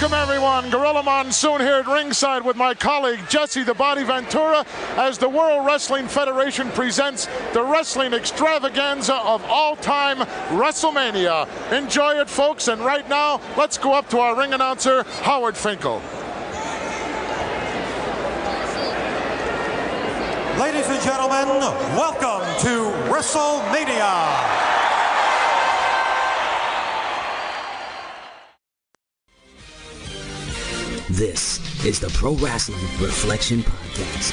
Welcome, everyone. Gorilla Monsoon here at ringside with my colleague Jesse the Body Ventura as the World Wrestling Federation presents the wrestling extravaganza of all-time WrestleMania. Enjoy it, folks, and right now, let's go up to our ring announcer, Howard Finkel. Ladies and gentlemen, welcome to WrestleMania. This is the Pro Wrestling Reflection Podcast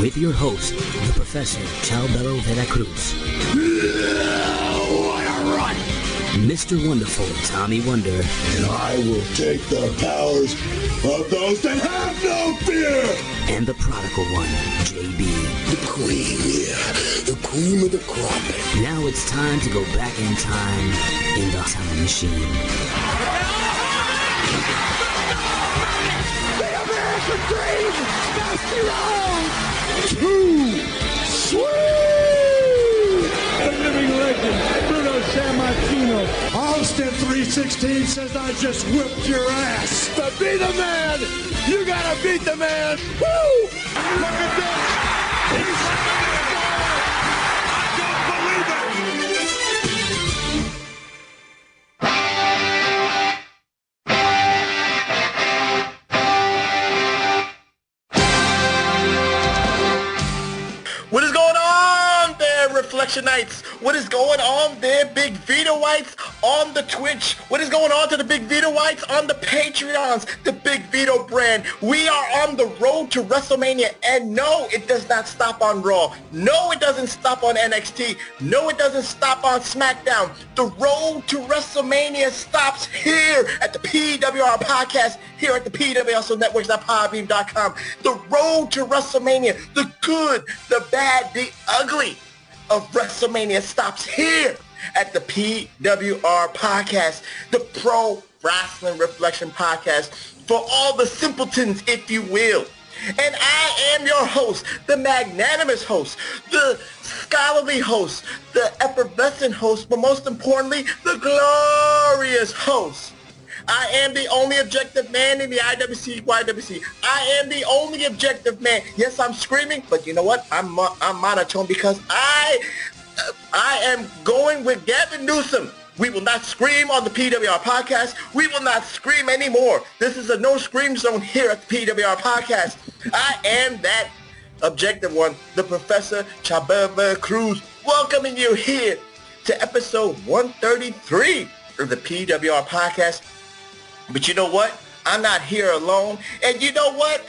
with your host, the Professor Chalbello Veracruz. What a run! Mr. Wonderful Tommy Wonder. And I will take the powers of those that have no fear! And the Prodigal One, JB. The cream, yeah. The cream of the crop. Now it's time to go back in time in the time machine. Dream, nasty round. Too sweet. The living legend, Bruno Sammartino. Austin 316 says I just whipped your ass. To be the man, you gotta beat the man. Woo! Look at this. He's I don't believe it. What is going on there, Reflectionites? What is going on there, Big Vitoites on the Twitch? What is going on to the Big Vitoites on the Patreons, the Big Vito brand? We are on the road to WrestleMania, and no, it does not stop on Raw. No, it doesn't stop on NXT. No, it doesn't stop on SmackDown. The road to WrestleMania stops here at the PWR Podcast, here at the PWR Networks.podbeam.com. The road to WrestleMania, the good, the bad, the ugly of WrestleMania stops here at the PWR Podcast, the Pro Wrestling Reflection Podcast, for all the simpletons, if you will. And I am your host, the magnanimous host, the scholarly host, the effervescent host, but most importantly, the glorious host. I am the only objective man in the IWC, YWC. I am the only objective man. Yes, I'm screaming, but you know what? I'm monotone because I am going with Gavin Newsom. We will not scream on the PWR Podcast. We will not scream anymore. This is a no scream zone here at the PWR Podcast. I am that objective one, the Professor Chababa Cruz, welcoming you here to episode 133 of the PWR Podcast. But you know what? I'm not here alone. And you know what?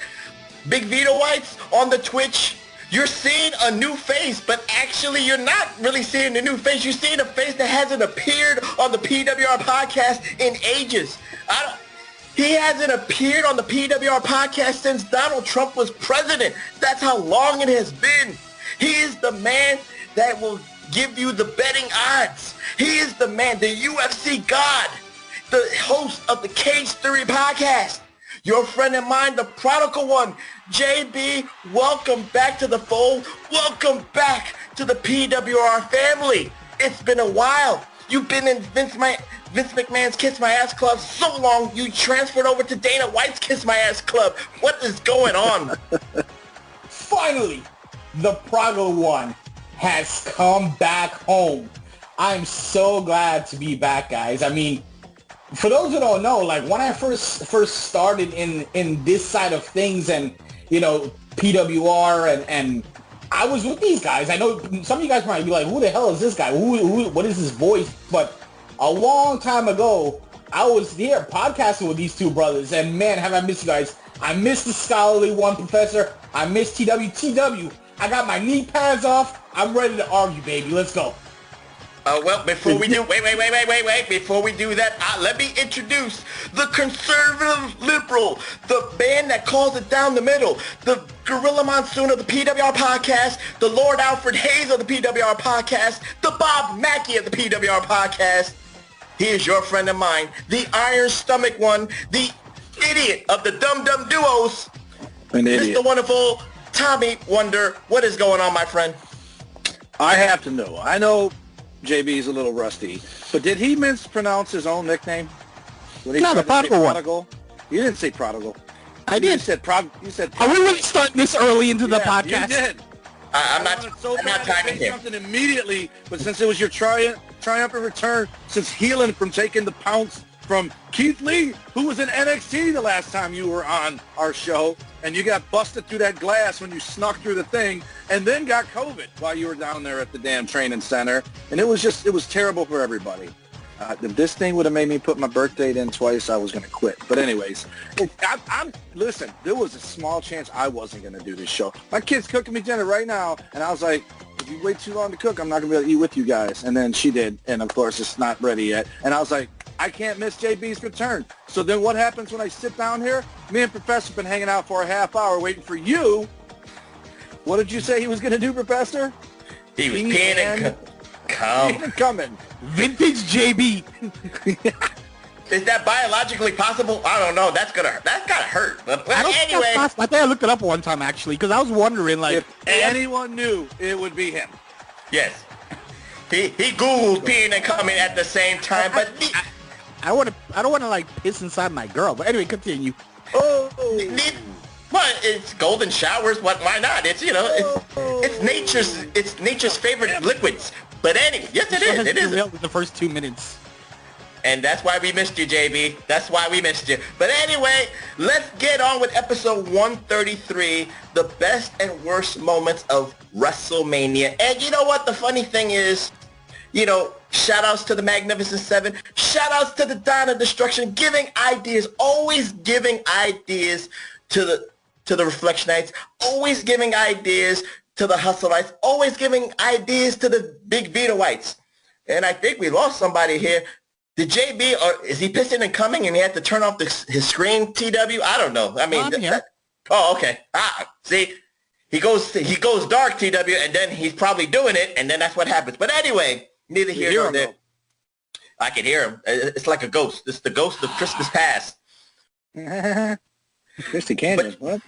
Big Vitoites on the Twitch, you're seeing a new face, but actually you're not really seeing a new face. You're seeing a face that hasn't appeared on the PWR Podcast in ages. He hasn't appeared on the PWR Podcast since Donald Trump was president. That's how long it has been. He is the man that will give you the betting odds. He is the man, the UFC God, the host of the Cage Theory Podcast. Your friend and mine, the Prodigal One, JB, welcome back to the fold. Welcome back to the PWR family. It's been a while. You've been in Vince McMahon's Kiss My Ass Club so long, you transferred over to Dana White's Kiss My Ass Club. What is going on? Finally, the Prodigal One has come back home. I'm so glad to be back, guys. I mean, for those who don't know, like when I first started in this side of things, and you know, PWR and I was with these guys. I know some of you guys might be like, who the hell is this guy? What is his voice? But a long time ago, I was here podcasting with these two brothers, and man, have I missed you guys. I missed the scholarly one, Professor. I missed TWTW. I got my knee pads off. I'm ready to argue, baby. Let's go. Well, before we do, wait. Before we do that, let me introduce the conservative liberal, the band that calls it down the middle, the Gorilla Monsoon of the PWR Podcast, the Lord Alfred Hayes of the PWR Podcast, the Bob Mackey of the PWR Podcast. He is your friend of mine, the Iron Stomach One, the idiot of the Dum Dum Duos, Mr. Wonderful Tommy Wonder. What is going on, my friend? I have to know. I know JB's a little rusty, but did he mispronounce his own nickname? No, the Prodigal One. You didn't say prodigal. I did. You said You said. Are we really starting this early into the podcast? You did. I'm not timing to say him. something immediately, but since it was your triumphant return, since healing from taking the pounce from Keith Lee, who was in NXT the last time you were on our show, and you got busted through that glass when you snuck through the thing, and then got COVID while you were down there at the damn training center, and it was terrible for everybody. If this thing would have made me put my birth date in twice, I was going to quit. But anyways, listen, there was a small chance I wasn't going to do this show. My kid's cooking me dinner right now, and I was like, if you wait too long to cook, I'm not going to be able to eat with you guys. And then she did, and of course, it's not ready yet. And I was like, I can't miss JB's return. So then what happens when I sit down here? Me and Professor have been hanging out for a half hour waiting for you. What did you say he was going to do, Professor? He was peeing and coming. Vintage JB. Is that biologically possible? I don't know. That's gotta hurt. But anyway, I think I looked it up one time actually because I was wondering like if anyone knew, it would be him. Yes, he googled peeing and coming at the same time. But I don't want to like piss inside my girl. But anyway, continue. Well, it's golden showers. Why not? It's it's nature's favorite liquids. But anyway, yes, it is. It is in the first 2 minutes. And that's why we missed you, JB. That's why we missed you. But anyway, let's get on with episode 133, the best and worst moments of WrestleMania. And you know what? The funny thing is, shout outs to the Magnificent Seven. Shout outs to the Dawn of Destruction, giving ideas, always giving ideas to the Reflectionites, always giving ideas to the Hustleites, always giving ideas to the Big Vitoites. And I think we lost somebody here. Did JB, or is he pissing and coming and he had to turn off his screen, TW? I don't know. I mean, oh, okay. See, he goes dark, TW, and then he's probably doing it, and then that's what happens. But anyway, neither here nor there. I can hear him. It's like a ghost. It's the ghost of Christmas past. Christy Canyon, what?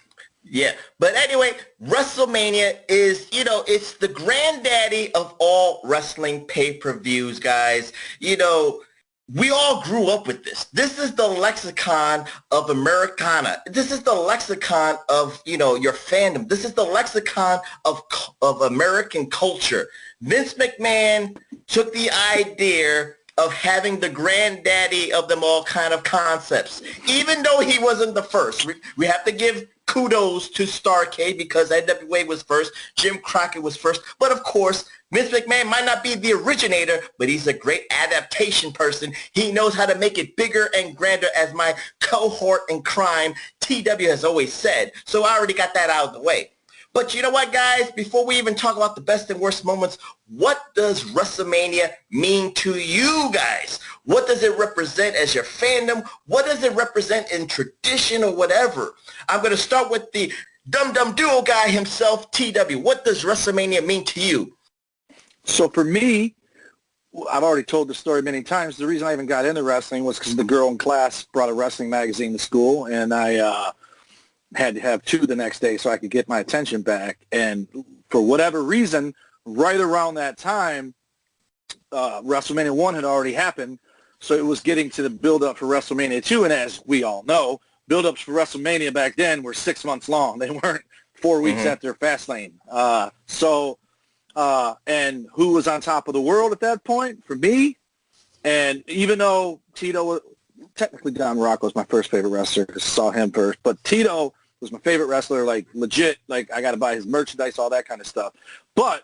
Yeah, but anyway, WrestleMania is, it's the granddaddy of all wrestling pay-per-views, guys. We all grew up with this. This is the lexicon of Americana. This is the lexicon of, your fandom. This is the lexicon of American culture. Vince McMahon took the idea of having the granddaddy of them all kind of concepts. Even though he wasn't the first. We have to give kudos to Starrcade because NWA was first, Jim Crockett was first, but of course, Vince McMahon might not be the originator, but he's a great adaptation person. He knows how to make it bigger and grander, as my cohort in crime, TW, has always said. So I already got that out of the way. But you know what, guys? Before we even talk about the best and worst moments, what does WrestleMania mean to you guys? What does it represent as your fandom? What does it represent in tradition or whatever? I'm going to start with the dum-dum duo guy himself, TW. What does WrestleMania mean to you? So for me, I've already told the story many times. The reason I even got into wrestling was because the girl in class brought a wrestling magazine to school, and I had to have two the next day so I could get my attention back. And for whatever reason, right around that time, WrestleMania 1 had already happened, so it was getting to the build-up for WrestleMania 2. And as we all know, build-ups for WrestleMania back then were 6 months long. They weren't 4 weeks after Fastlane. And who was on top of the world at that point? For me, and even though Tito, technically Don Rocco was my first favorite wrestler because I saw him first, but Tito was my favorite wrestler, like legit, like I got to buy his merchandise, all that kind of stuff. But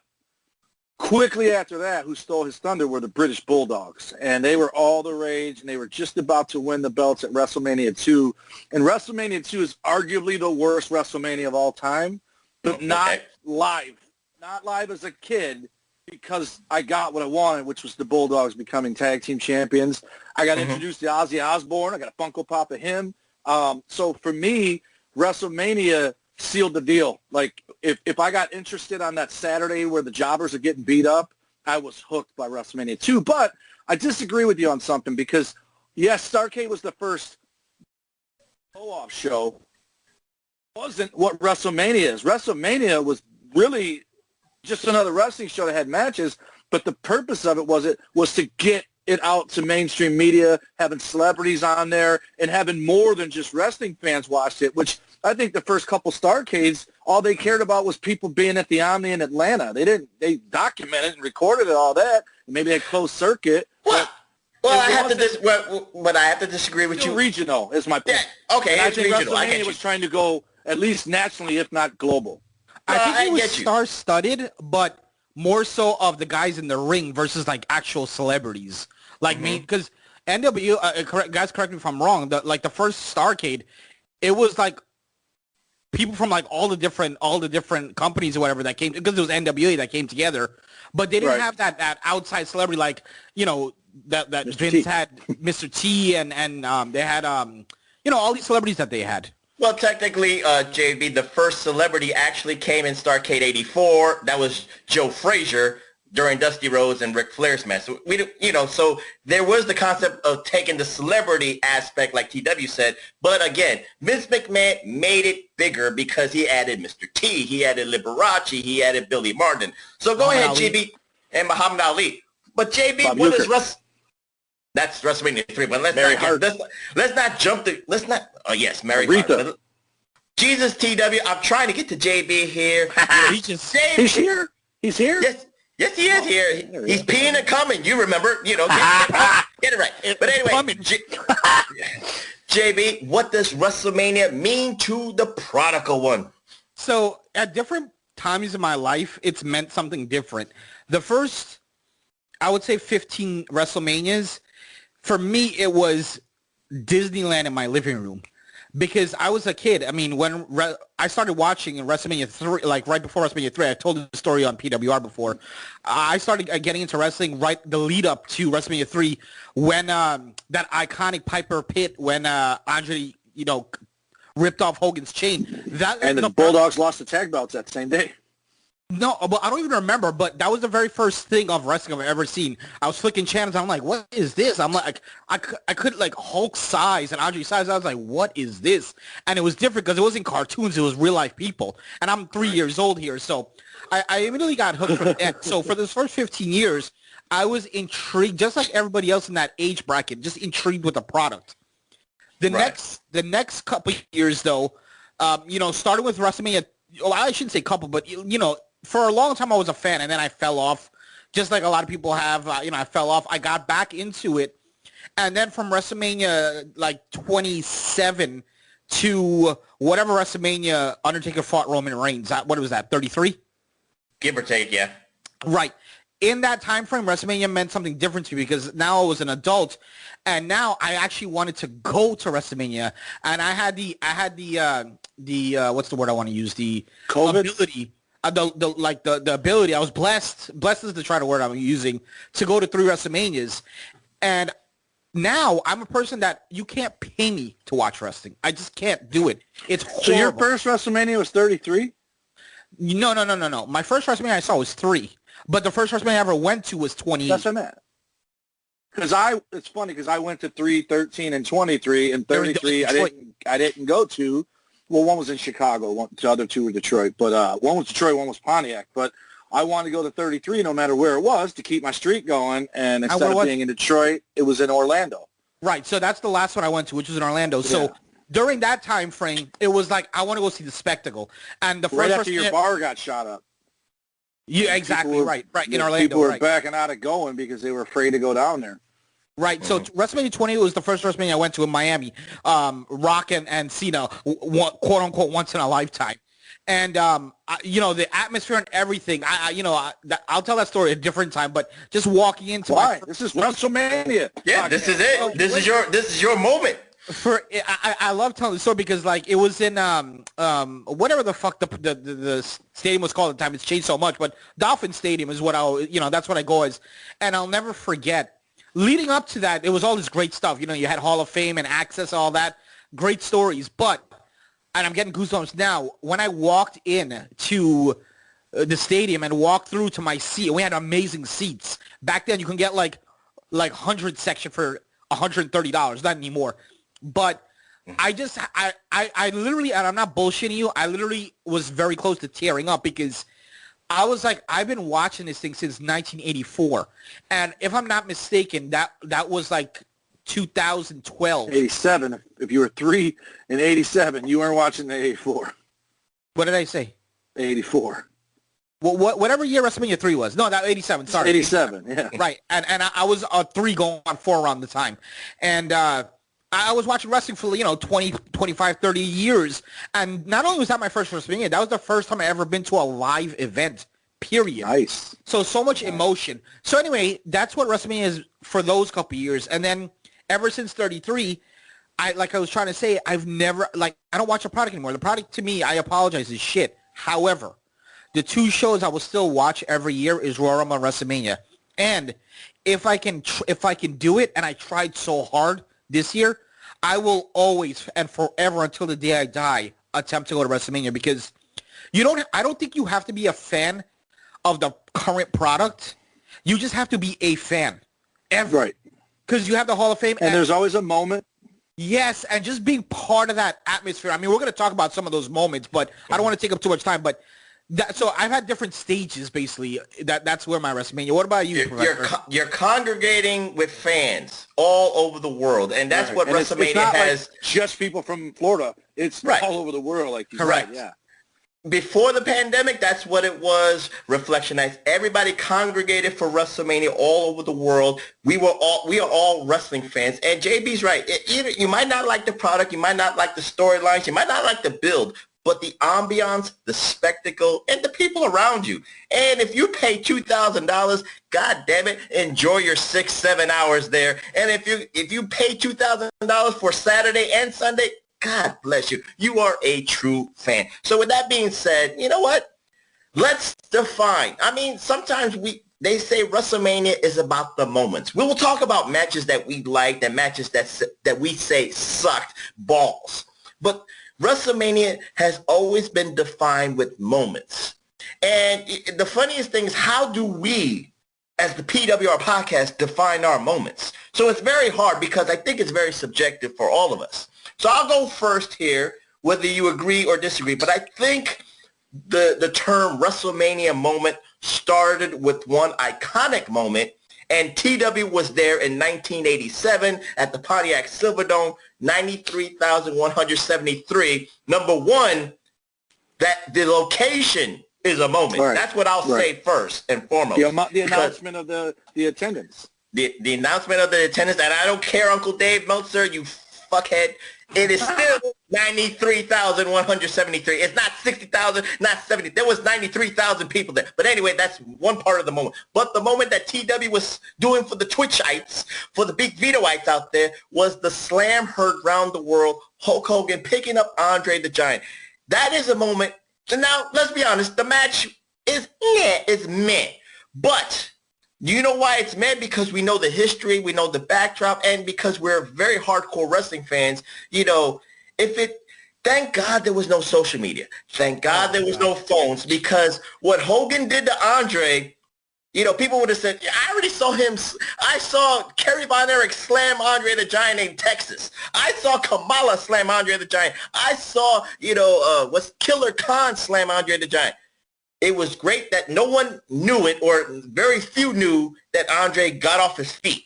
quickly after that, who stole his thunder were the British Bulldogs, and they were all the rage, and they were just about to win the belts at WrestleMania 2. And WrestleMania 2 is arguably the worst WrestleMania of all time, but not live. Not live as a kid, because I got what I wanted, which was the Bulldogs becoming tag team champions. I got introduced to Ozzy Osbourne. I got a Funko Pop of him. So for me, WrestleMania sealed the deal. Like, if I got interested on that Saturday where the jobbers are getting beat up, I was hooked by WrestleMania 2. But I disagree with you on something because, yes, Starrcade was the first show-off show. It wasn't what WrestleMania is. WrestleMania was really just another wrestling show that had matches, but the purpose of it was to get it out to mainstream media, having celebrities on there, and having more than just wrestling fans watch it, which I think the first couple Starrcades, all they cared about was people being at the Omni in Atlanta. They documented and recorded all that, and maybe they closed circuit. Well, I have to disagree with you. Regional is my point. Yeah, okay, I it's think regional. WrestleMania was trying to go at least nationally, if not global. I think it was star-studded, but more so of the guys in the ring versus like actual celebrities. Like me, because NW, guys, correct me if I'm wrong. The first Starrcade, it was like people from like all the different companies or whatever that came, because it was NWA that came together, but they didn't have that outside celebrity like that Mr. Vince T. had, Mr. T, and they had all these celebrities that they had. Well, technically, JB, the first celebrity actually came in Starrcade '84. That was Joe Frazier during Dusty Rhodes and Ric Flair's match. So so there was the concept of taking the celebrity aspect, like TW said. But again, Vince McMahon made it bigger because he added Mr. T, he added Liberace, he added Billy Martin. So go ahead, JB, and Muhammad Ali. But JB, Bob what Uecker. is That's WrestleMania 3, but let's not jump to, oh yes, Mary Hart. Jesus, TW, I'm trying to get to JB here. He's here? He's here? Yes, he is here. He's peeing and coming. You remember, get it right. But anyway, JB, what does WrestleMania mean to the prodigal one? So at different times in my life, it's meant something different. The first, I would say 15 WrestleManias, for me, it was Disneyland in my living room. Because I was a kid. I mean, when I started watching WrestleMania 3, like right before WrestleMania 3, I told the story on PWR before. I started getting into wrestling the lead up to WrestleMania 3 when that iconic Piper Pit, when Andre, ripped off Hogan's chain. And the Bulldogs lost the tag belts that same day. No, but I don't even remember, but that was the very first thing of wrestling I've ever seen. I was flicking channels, I'm like, what is this? I'm like, I could like Hulk size and Andre size. I was like, what is this? And it was different because it wasn't cartoons, it was real life people. And I'm 3 years old here, so I immediately got hooked from that. So for those first 15 years, I was intrigued, just like everybody else in that age bracket, just intrigued with the product. The next couple years, though, starting with WrestleMania, I shouldn't say couple, but, for a long time I was a fan, and then I fell off, just like a lot of people have. I fell off. I got back into it, and then from WrestleMania like 27 to whatever WrestleMania Undertaker fought Roman Reigns. What was that? 33? Give or take, yeah. Right. In that time frame, WrestleMania meant something different to me because now I was an adult, and now I actually wanted to go to WrestleMania, and I had the what's the word I want to use? The COVID? Ability. The ability, I was blessed is the try to word I'm using, to go to 3 WrestleManias. And now I'm a person that you can't pay me to watch wrestling. I just can't do it. It's horrible. So your first WrestleMania was 33? No. My first WrestleMania I saw was 3. But the first WrestleMania I ever went to was 28. That's what I meant. Because it's funny because I went to 3, 13, and 23, and 33 I didn't go to. Well, one was in Chicago. The other 2 were Detroit. But one was Detroit, one was Pontiac. But I wanted to go to 33 no matter where it was to keep my streak going. And instead of being in Detroit, it was in Orlando. Right. So that's the last one I went to, which was in Orlando. Yeah. So during that time frame, it was like I want to go see the spectacle. And the right after your bar got shot up. Yeah, exactly. Right. In Orlando. People were backing out of going because they were afraid to go down there. Right, so WrestleMania 20 was the first WrestleMania I went to in Miami. Rock and Cena, quote unquote, once in a lifetime, and the atmosphere and everything. I'll tell that story at a different time. But just walking into this is WrestleMania. Yeah, this is it. This is your moment. I love telling the story because like it was in whatever the fuck the stadium was called at the time. It's changed so much, but Dolphin Stadium is what that's what I go as, and I'll never forget. Leading up to that, it was all this great stuff. You had Hall of Fame and Access, all that. Great stories. And I'm getting goosebumps now, when I walked in to the stadium and walked through to my seat, we had amazing seats. Back then, you can get like 100 section for $130. Not anymore. But I literally, and I'm not bullshitting you, I literally was very close to tearing up because I was like, I've been watching this thing since 1984, and if I'm not mistaken, that was like 2012. 87. If you were 3 in 87, you weren't watching the 84. What did I say? 84. Well, whatever year WrestleMania 3 was. No, that 87. Sorry. 87. Yeah. Right, and I was 3 going on 4 around the time, and I was watching wrestling for 20, 25, 30 years, and not only was that my first WrestleMania, that was the first time I ever been to a live event. Period. Nice. So much emotion. So anyway, that's what WrestleMania is for those couple years, and then ever since 33. I was trying to say, I've never, I don't watch a product anymore. The product, to me, I apologize, is shit. However, the 2 shows I will still watch every year is Royal Rumble and WrestleMania. And if I can do it, and I tried so hard this year, I will always and forever until the day I die attempt to go to WrestleMania, because I don't think you have to be a fan of the current product. You just have to be a fan. Ever. Right. Because you have the Hall of Fame. And there's always a moment. Yes, and just being part of that atmosphere. I mean, we're going to talk about some of those moments, but I don't want to take up too much time. But so I've had different stages, basically. That's where my WrestleMania. What about you, Professor? You're congregating with fans all over the world, and that's what and WrestleMania it's not has. Like just people from Florida. It's all over the world, like you Correct. said. Yeah. Before the pandemic, that's what it was. Reflection Nights. Everybody congregated for WrestleMania all over the world. We are all wrestling fans. And JB's right. You might not like the product, you might not like the storylines, you might not like the build, but the ambiance, the spectacle, and the people around you. And if you pay $2,000, God damn it, enjoy your 6-7 hours there. And if you pay $2,000 for Saturday and Sunday, God bless you. You are a true fan. So with that being said, you know what? Let's define. I mean, sometimes they say WrestleMania is about the moments. We will talk about matches that we liked and matches that we say sucked balls. But WrestleMania has always been defined with moments. And the funniest thing is, how do we, as the PWR Podcast, define our moments? So it's very hard, because I think it's very subjective for all of us. So I'll go first here, whether you agree or disagree. But I think the term WrestleMania moment started with one iconic moment, and TW was there in 1987 at the Pontiac Silverdome, 93,173. Number one, that the location is a moment. Right. That's what I'll say first and foremost. The announcement of the attendance. The announcement of the attendance, and I don't care, Uncle Dave Meltzer, you fuckhead. It is still 93,173. It's not 60,000, not 70. There was 93,000 people there. But anyway, that's one part of the moment. But the moment that TW was doing for the Twitchites, for the big Vitoites out there, was the slam heard round the world, Hulk Hogan picking up Andre the Giant. That is a moment. So now, let's be honest, the match is meh. But you know why it's meh? Because we know the history, we know the backdrop, and because we're very hardcore wrestling fans. Thank God there was no social media. Thank God there was no phones, because what Hogan did to Andre, people would have said, I already saw him. I saw Kerry Von Erich slam Andre the Giant in Texas. I saw Kamala slam Andre the Giant. I saw, Killer Khan slam Andre the Giant. It was great that no one knew it, or very few knew that Andre got off his feet.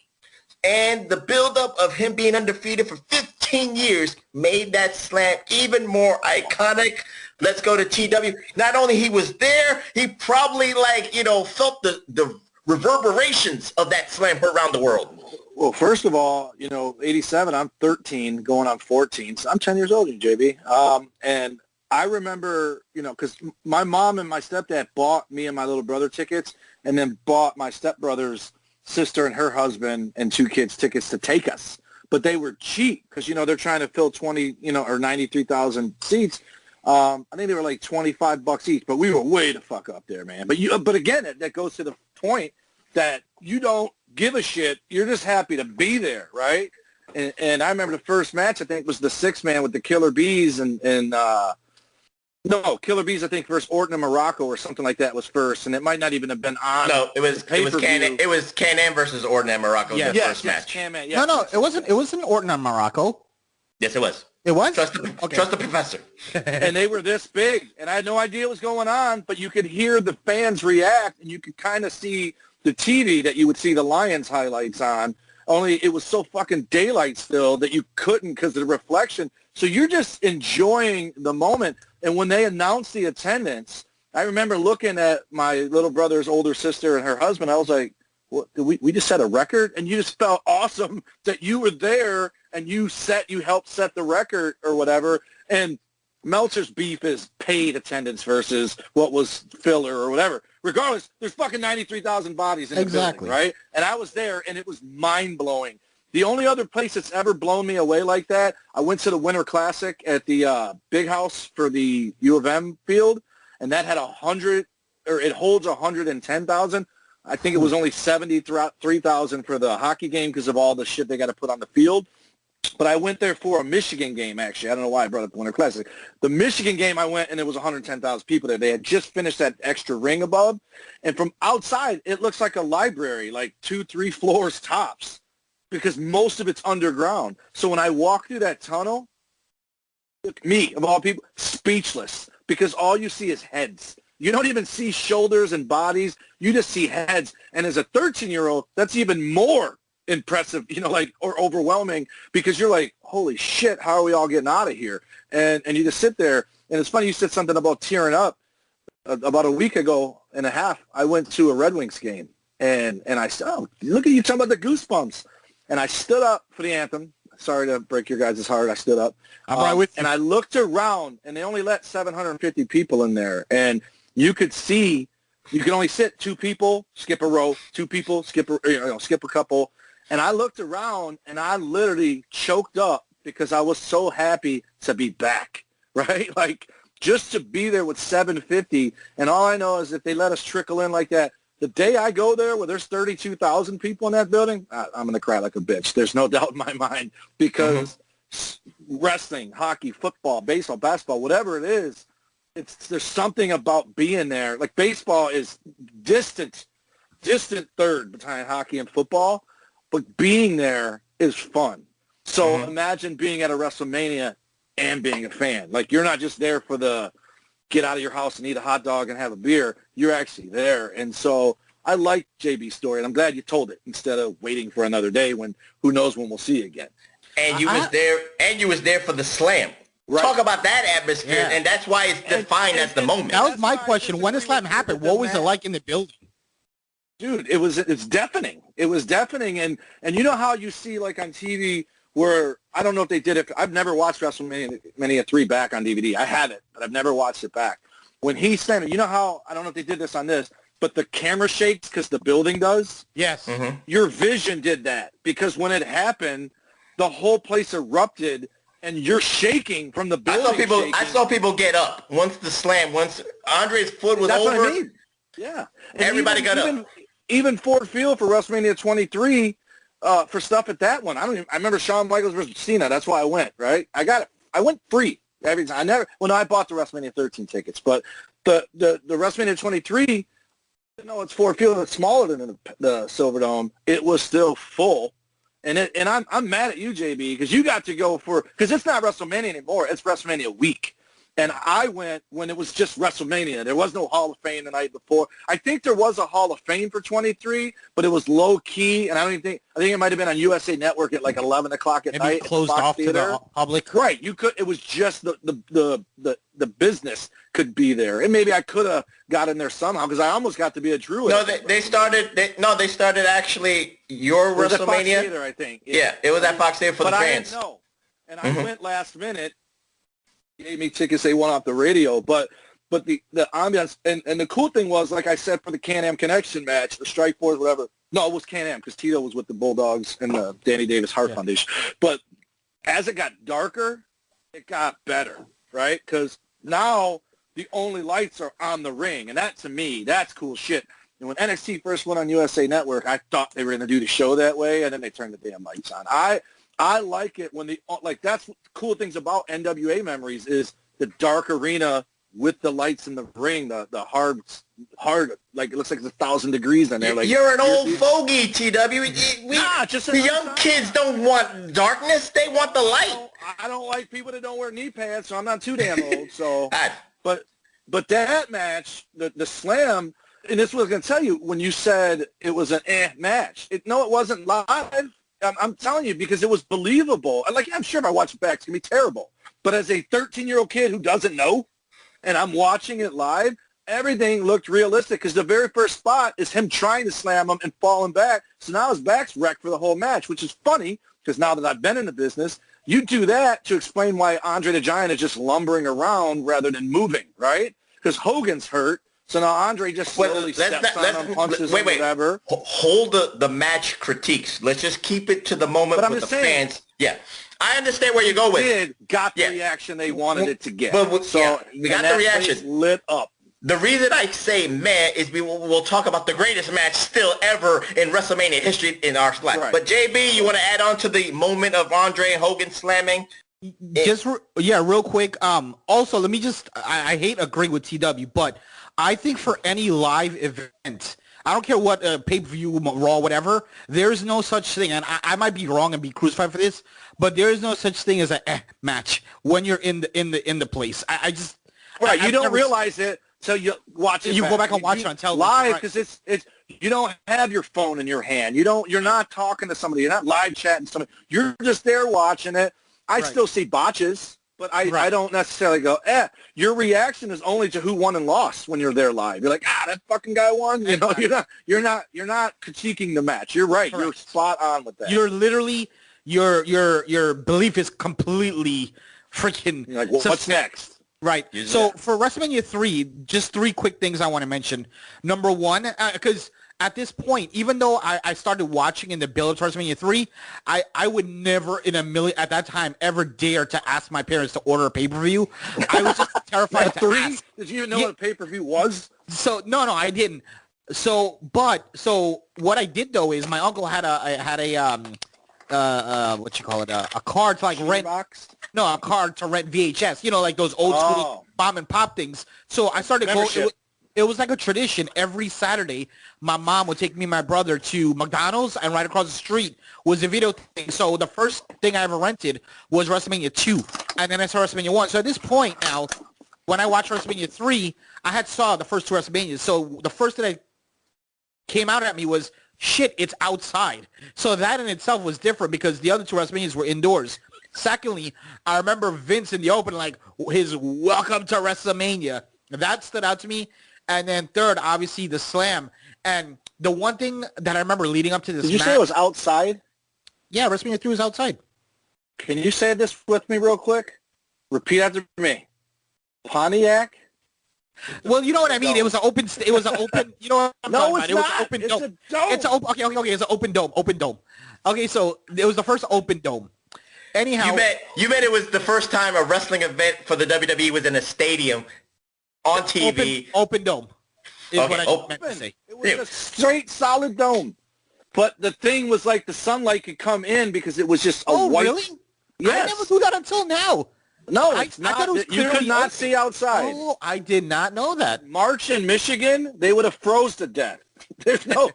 And the buildup of him being undefeated for 15 years made that slam even more iconic. Let's go to TW. Not only he was there, he probably felt the reverberations of that slam around the world. Well, first of all, 87, I'm 13 going on 14. So I'm 10 years older than JB. And I remember, because my mom and my stepdad bought me and my little brother tickets, and then bought my stepbrother's sister and her husband and 2 kids tickets to take us. But they were cheap because, they're trying to fill 20, or 93,000 seats. I think they were like $25 each, but we were way the fuck up there, man. But again, that goes to the point that you don't give a shit. You're just happy to be there, right? And I remember the first match, I think, was the 6-man with the Killer Bees No, Killer Bees, I think, versus Orton and Morocco or something like that was first, and it might not even have been on. No, it was Can-Am versus Orton and Morocco. Yeah, the first match. Can-Man, No, it wasn't Orton and Morocco. Yes, it was. It was? Trust the professor. And they were this big, and I had no idea what was going on, but you could hear the fans react, and you could kind of see the TV that you would see the Lions highlights on, only it was so fucking daylight still that you couldn't because of the reflection. So you're just enjoying the moment. And when they announced the attendance, I remember looking at my little brother's older sister and her husband. I was like, "What? We just set a record?" And you just felt awesome that you were there and you helped set the record or whatever. And Meltzer's beef is paid attendance versus what was filler or whatever. Regardless, there's fucking 93,000 bodies in the building, right? And I was there, and it was mind-blowing. The only other place that's ever blown me away like that, I went to the Winter Classic at the Big House for the U of M field, and that had it holds 110,000. I think it was only 73,000 for the hockey game because of all the shit they got to put on the field. But I went there for a Michigan game, actually. I don't know why I brought up the Winter Classic. The Michigan game, I went, and there was 110,000 people there. They had just finished that extra ring above. And from outside, it looks like a library, like 2-3 floors tops, because most of it's underground. So when I walk through that tunnel, me, of all people, speechless, because all you see is heads. You don't even see shoulders and bodies. You just see heads. And as a 13-year-old, that's even more impressive, or overwhelming, because you're like, holy shit, how are we all getting out of here? And you just sit there. And it's funny you said something about tearing up. About a week ago and a half, I went to a Red Wings game, and I said, oh, look at you talking about the goosebumps. And I stood up for the anthem. Sorry to break your guys' heart. I stood up. I'm right with you. And I looked around, and they only let 750 people in there. And you could see, you could only sit 2 people, skip a row, 2 people, skip a couple. And I looked around, and I literally choked up because I was so happy to be back, right? Like, just to be there with 750. And all I know is if they let us trickle in like that, the day I go there where there's 32,000 people in that building, I'm going to cry like a bitch. There's no doubt in my mind, because wrestling, hockey, football, baseball, basketball, whatever it is, there's something about being there. Like, baseball is distant third behind hockey and football, but being there is fun. So imagine being at a WrestleMania and being a fan. Like, you're not just there for the get out of your house and eat a hot dog and have a beer. You're actually there. And so I like JB's story, and I'm glad you told it instead of waiting for another day when who knows when we'll see you again. And you was there for the slam. Right. Talk about that atmosphere, and that's why it's defined as the moment. That was my question. When the slam happened, what was it like in the building? Dude, it's deafening. It was deafening, and you know how you see, like, on TV where, I don't know if they did it. I've never watched WrestleMania 3 back on DVD. I have it, but I've never watched it back. When he slammed it, you know how, I don't know if they did this on this, but the camera shakes because the building does? Yes. Your vision did that, because when it happened, the whole place erupted, and you're shaking from the building. I saw people get up once Andre's foot was That's over. What I mean. Yeah. And everybody got up. Even Ford Field for WrestleMania 23, for stuff at that one. I remember Shawn Michaels versus Cena. That's why I went, right? I got it. I went free every time. I bought the WrestleMania 13 tickets, but the WrestleMania 23, even though it's Ford Field, it's smaller than the Silverdome, it was still full. And I'm mad at you, JB, because you got to go because it's not WrestleMania anymore. It's WrestleMania week. And I went when it was just WrestleMania. There was no Hall of Fame the night before. I think there was a Hall of Fame for 23, but it was low key. And I think it might have been on USA Network at like 11 o'clock at night. Closed off to the public. Right. You could. It was just the business could be there, and maybe I could have got in there somehow because I almost got to be a Druid. No, they started actually your WrestleMania. Fox Theater, I think. Yeah, it was at Fox Theater for the fans. I didn't know, and I went last minute. Gave me tickets, they went off the radio, but the ambiance and the cool thing was, like I said, for the Can-Am Connection match, the Strike Force, whatever. No, it was Can-Am because Tito was with the Bulldogs and the Danny Davis Heart Foundation. But as it got darker, it got better, right? Because now the only lights are on the ring, and that, to me, that's cool shit. And when NXT first went on USA Network, I thought they were going to do the show that way, and then they turned the damn lights on. I like it when that's what the cool things about NWA Memories is the dark arena with the lights in the ring, the hard, like it looks like it's 1,000 degrees in there. Like you're an old fogey, TW. The young kids don't want darkness; they want the light. I don't like people that don't wear knee pads, so I'm not too damn old. So, but that match, the slam, and this was going to tell you when you said it was an match. No, it wasn't live. I'm telling you because it was believable. Like I'm sure if I watch it back, it's going to be terrible. But as a 13-year-old kid who doesn't know, and I'm watching it live, everything looked realistic because the very first spot is him trying to slam him and falling back. So now his back's wrecked for the whole match, which is funny because now that I've been in the business, you do that to explain why Andre the Giant is just lumbering around rather than moving, right? Because Hogan's hurt. So now Andre just slowly steps on him, punches him, whatever. Hold the match critiques. Let's just keep it to the moment with the fans. Yeah. I understand where you go with. Got the reaction they wanted it to get. But we got the reaction. Lit up. The reason I say meh is we'll talk about the greatest match still ever in WrestleMania history in our life. Right. But JB, you want to add on to the moment of Andre and Hogan slamming? Real quick. Also, let me just, I hate agreeing with TW, but I think for any live event, I don't care what pay-per-view, Raw, whatever, there's no such thing, and I might be wrong and be crucified for this, but there is no such thing as a match when you're in the place. I just you don't realize it till you watch it. You go back and watch it on television live because it's you don't have your phone in your hand. You're not talking to somebody. You're not live chatting to somebody. You're just there watching it. I still see botches. But I don't necessarily go, your reaction is only to who won and lost when you're there live. You're like, that fucking guy won. You know, you're not critiquing the match. You're right. Correct. You're spot on with that. You're literally your belief is completely freaking like, what's next? Right. So for WrestleMania 3, just 3 quick things I want to mention. Number one, because at this point, even though I started watching in the build to WrestleMania 3, I would never in a million, at that time, ever dare to ask my parents to order a pay-per-view. I was just terrified to ask. Did you even know what a pay-per-view was? So, no, I didn't. So what I did, though, is my uncle had a what you call it, a card to, like, rent. No, a card to rent VHS. You know, like those old school mom and pop things. So I started going. It was like a tradition. Every Saturday, my mom would take me and my brother to McDonald's, and right across the street was a Vito thing. So the first thing I ever rented was WrestleMania 2, and then I saw WrestleMania 1. So at this point now, when I watched WrestleMania 3, I had saw the first 2 WrestleManias. So the first thing that came out at me was, shit, it's outside. So that in itself was different because the other 2 WrestleManias were indoors. Secondly, I remember Vince in the open, like his welcome to WrestleMania. That stood out to me. And then third, obviously, the slam. And the one thing that I remember leading up to this match... Did you say it was outside? Yeah, WrestleMania 3 was outside. Can you say this with me real quick? Repeat after me. Pontiac? Well, you know what I mean. It was an open... You know what I'm talking about. It was an open dome. It's an open dome. Okay. It's an open dome. Okay, so it was the first open dome. Anyhow... You bet it was the first time a wrestling event for the WWE was in a stadium... on TV. Open dome is what I meant to say. It was a straight, solid dome. But the thing was like the sunlight could come in because it was just a white... really? Yes. I never knew that until now. No, it's not. I thought it was you could not see outside. Oh, I did not know that. March in Michigan, they would have froze to death. There's no...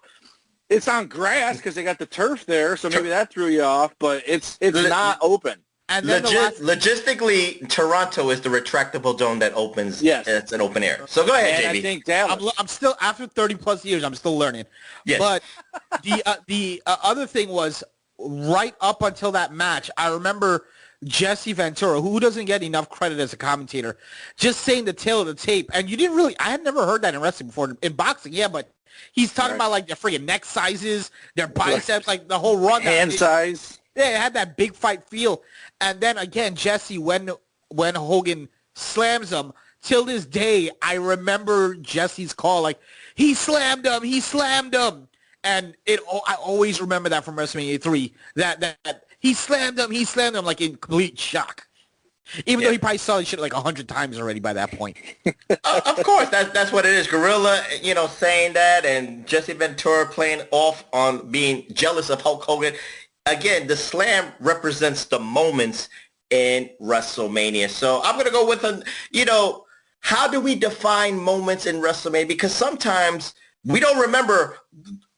It's on grass because they got the turf there, so maybe that threw you off, but it's not open. And then logistically, Toronto is the retractable dome that opens. Yes. It's an open air. So go ahead, JB. I think Dallas. I'm still, after 30-plus years, I'm still learning. Yes. But the other thing was, right up until that match, I remember Jesse Ventura, who doesn't get enough credit as a commentator, just saying the tail of the tape. And you didn't really, I had never heard that in wrestling before. In boxing, yeah, but he's talking about, like, their freaking neck sizes, their biceps, like, the whole run. Hand size. Yeah, it had that big fight feel. And then again, Jesse, when Hogan slams him, till this day, I remember Jesse's call, like, he slammed him. And I always remember that from WrestleMania 3, that he slammed him, like, in complete shock. Even though he probably saw this shit like 100 times already by that point. Of course, that's what it is. Gorilla, saying that, and Jesse Ventura playing off on being jealous of Hulk Hogan. Again, the slam represents the moments in WrestleMania. So I'm going to go with, how do we define moments in WrestleMania? Because sometimes we don't remember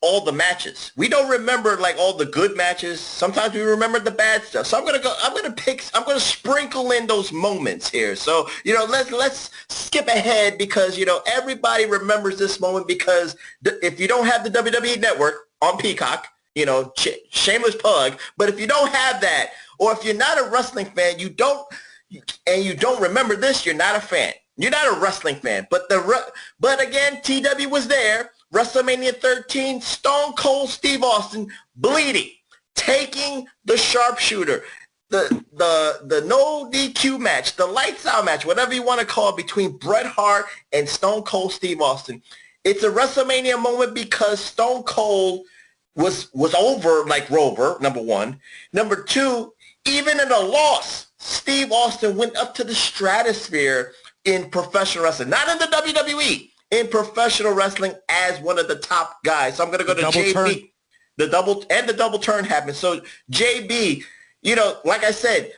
all the matches. We don't remember like all the good matches. Sometimes we remember the bad stuff. So I'm gonna sprinkle in those moments here. So, let's skip ahead because, everybody remembers this moment because if you don't have the WWE Network on Peacock, shameless plug, but if you don't have that, or if you're not a wrestling fan, you don't remember this, you're not a fan. You're not a wrestling fan. But again, TW was there. WrestleMania 13, Stone Cold Steve Austin bleeding, taking the sharpshooter, the no DQ match, the lights out match, whatever you want to call it, between Bret Hart and Stone Cold Steve Austin. It's a WrestleMania moment because Stone Cold was over like Rover, number one. Number two, even in a loss, Steve Austin went up to the stratosphere in professional wrestling, not in the WWE. In professional wrestling as one of the top guys. So I'm going to go to JB. Turn. The double turn happened. So JB, like I said,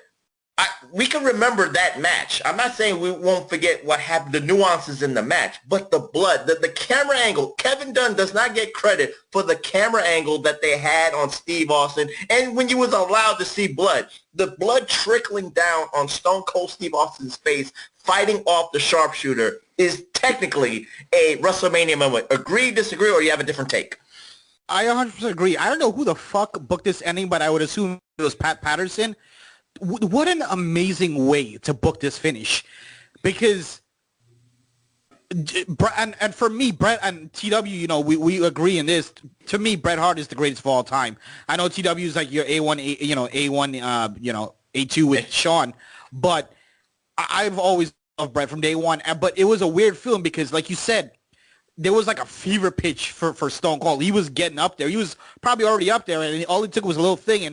we can remember that match. I'm not saying we won't forget what happened, the nuances in the match, but the blood, the camera angle. Kevin Dunn does not get credit for the camera angle that they had on Steve Austin. And when you was allowed to see blood, the blood trickling down on Stone Cold Steve Austin's face, fighting off the sharpshooter, is technically a WrestleMania moment. Agree, disagree, or you have a different take? I 100% agree. I don't know who the fuck booked this ending, but I would assume it was Pat Patterson. What an amazing way to book this finish. Because, and for me, Bret and TW, we agree in this. To me, Bret Hart is the greatest of all time. I know TW is like your A1, A2 with Shawn, but I've always loved Bret from day one. But it was a weird feeling because, like you said, there was like a fever pitch for Stone Cold. He was getting up there. He was probably already up there, and all it took was a little thing.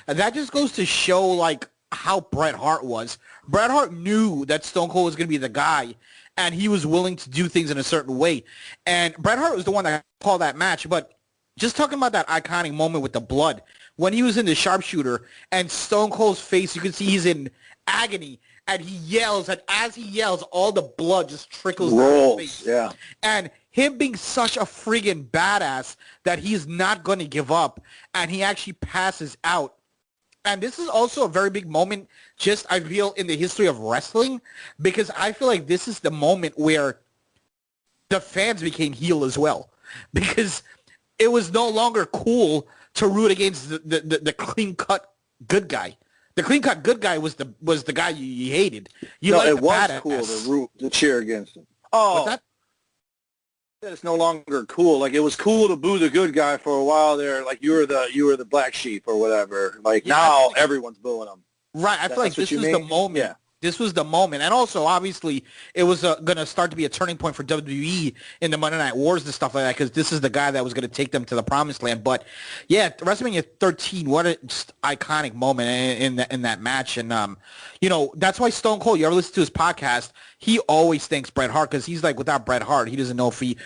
And that just goes to show, like, how Bret Hart was. Bret Hart knew that Stone Cold was going to be the guy, and he was willing to do things in a certain way. And Bret Hart was the one that called that match. But just talking about that iconic moment with the blood, when he was in the sharpshooter and Stone Cold's face, you can see he's in agony, and he yells, and as he yells, all the blood just trickles down his face. Yeah. And him being such a friggin' badass that he's not going to give up, and he actually passes out. And this is also a very big moment, just I feel, in the history of wrestling, because I feel like this is the moment where the fans became heel as well, because it was no longer cool to root against the clean-cut good guy. The clean-cut good guy was the guy you hated. It was cool to cheer against him. Oh, what's that? It's no longer cool. Like, it was cool to boo the good guy for a while there. Like, you were the black sheep or whatever. Like, now everyone's booing him. Right. I feel like this was the moment. Yeah. This was the moment. And also, obviously, it was going to start to be a turning point for WWE in the Monday Night Wars and stuff like that, because this is the guy that was going to take them to the promised land. But, yeah, WrestleMania 13, what a just iconic moment in that match. And, that's why Stone Cold, you ever listen to his podcast, he always thanks Bret Hart, because he's like, without Bret Hart, he doesn't know if he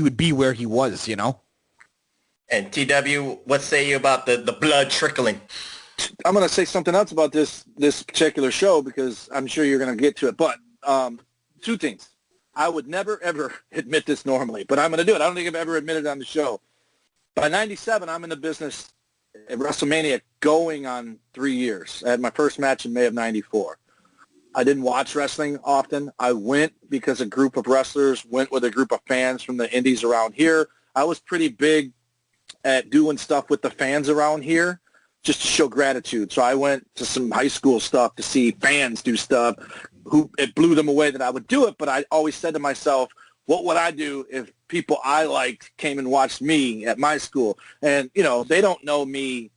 would be where he was, And TW, what say you about the blood trickling? I'm going to say something else about this particular show because I'm sure you're going to get to it. But two things. I would never, ever admit this normally, but I'm going to do it. I don't think I've ever admitted it on the show. By 97, I'm in the business at WrestleMania going on 3 years. I had my first match in May of 94. I didn't watch wrestling often. I went because a group of wrestlers went with a group of fans from the indies around here. I was pretty big at doing stuff with the fans around here, just to show gratitude. So I went to some high school stuff to see fans do stuff. It blew them away that I would do it, but I always said to myself, what would I do if people I liked came and watched me at my school? And, they don't know me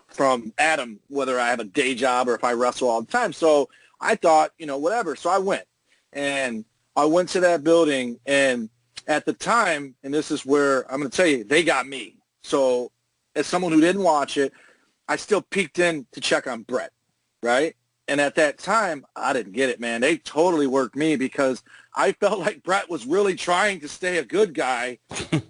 from Adam, whether I have a day job or if I wrestle all the time. So I thought, whatever. So I went. And I went to that building, and at the time, and this is where I'm going to tell you, they got me. So as someone who didn't watch it, I still peeked in to check on Bret, right? And at that time, I didn't get it, man. They totally worked me because I felt like Bret was really trying to stay a good guy,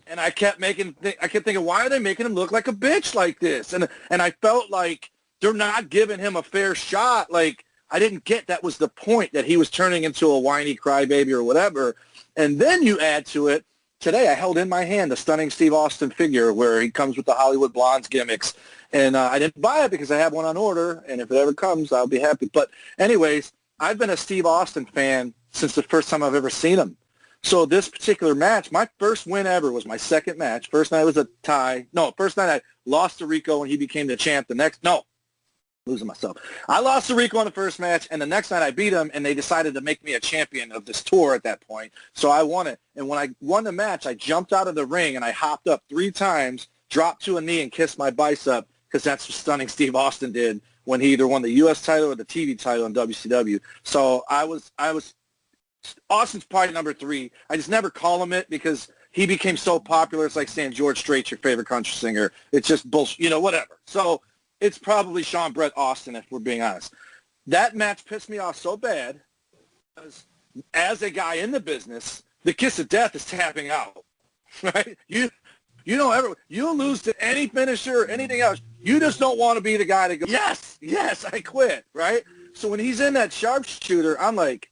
and I kept thinking, why are they making him look like a bitch like this? And I felt like they're not giving him a fair shot. Like, I didn't get that was the point, that he was turning into a whiny crybaby or whatever. And then you add to it, today I held in my hand the stunning Steve Austin figure where he comes with the Hollywood Blondes gimmicks. And I didn't buy it because I have one on order, and if it ever comes, I'll be happy. But anyways, I've been a Steve Austin fan since the first time I've ever seen him. So this particular match, my first win ever was my second match. First night was a tie. No, first night I lost to Rico, and he became the champ. Losing myself. I lost to Rico in the first match, and the next night I beat him, and they decided to make me a champion of this tour at that point. So I won it. And when I won the match, I jumped out of the ring, and I hopped up 3 times, dropped to a knee, and kissed my bicep, because that's what stunning Steve Austin did when he either won the U.S. title or the TV title in WCW. So I was Austin's probably number 3. I just never call him it because he became so popular. It's like saying George Strait's your favorite country singer. It's just bullshit, whatever. So it's probably Sean Brett Austin, if we're being honest. That match pissed me off so bad because as a guy in the business, the kiss of death is tapping out, right? You don't ever, you lose to any finisher or anything else. You just don't want to be the guy to go, yes, I quit, right? So when he's in that sharpshooter, I'm like,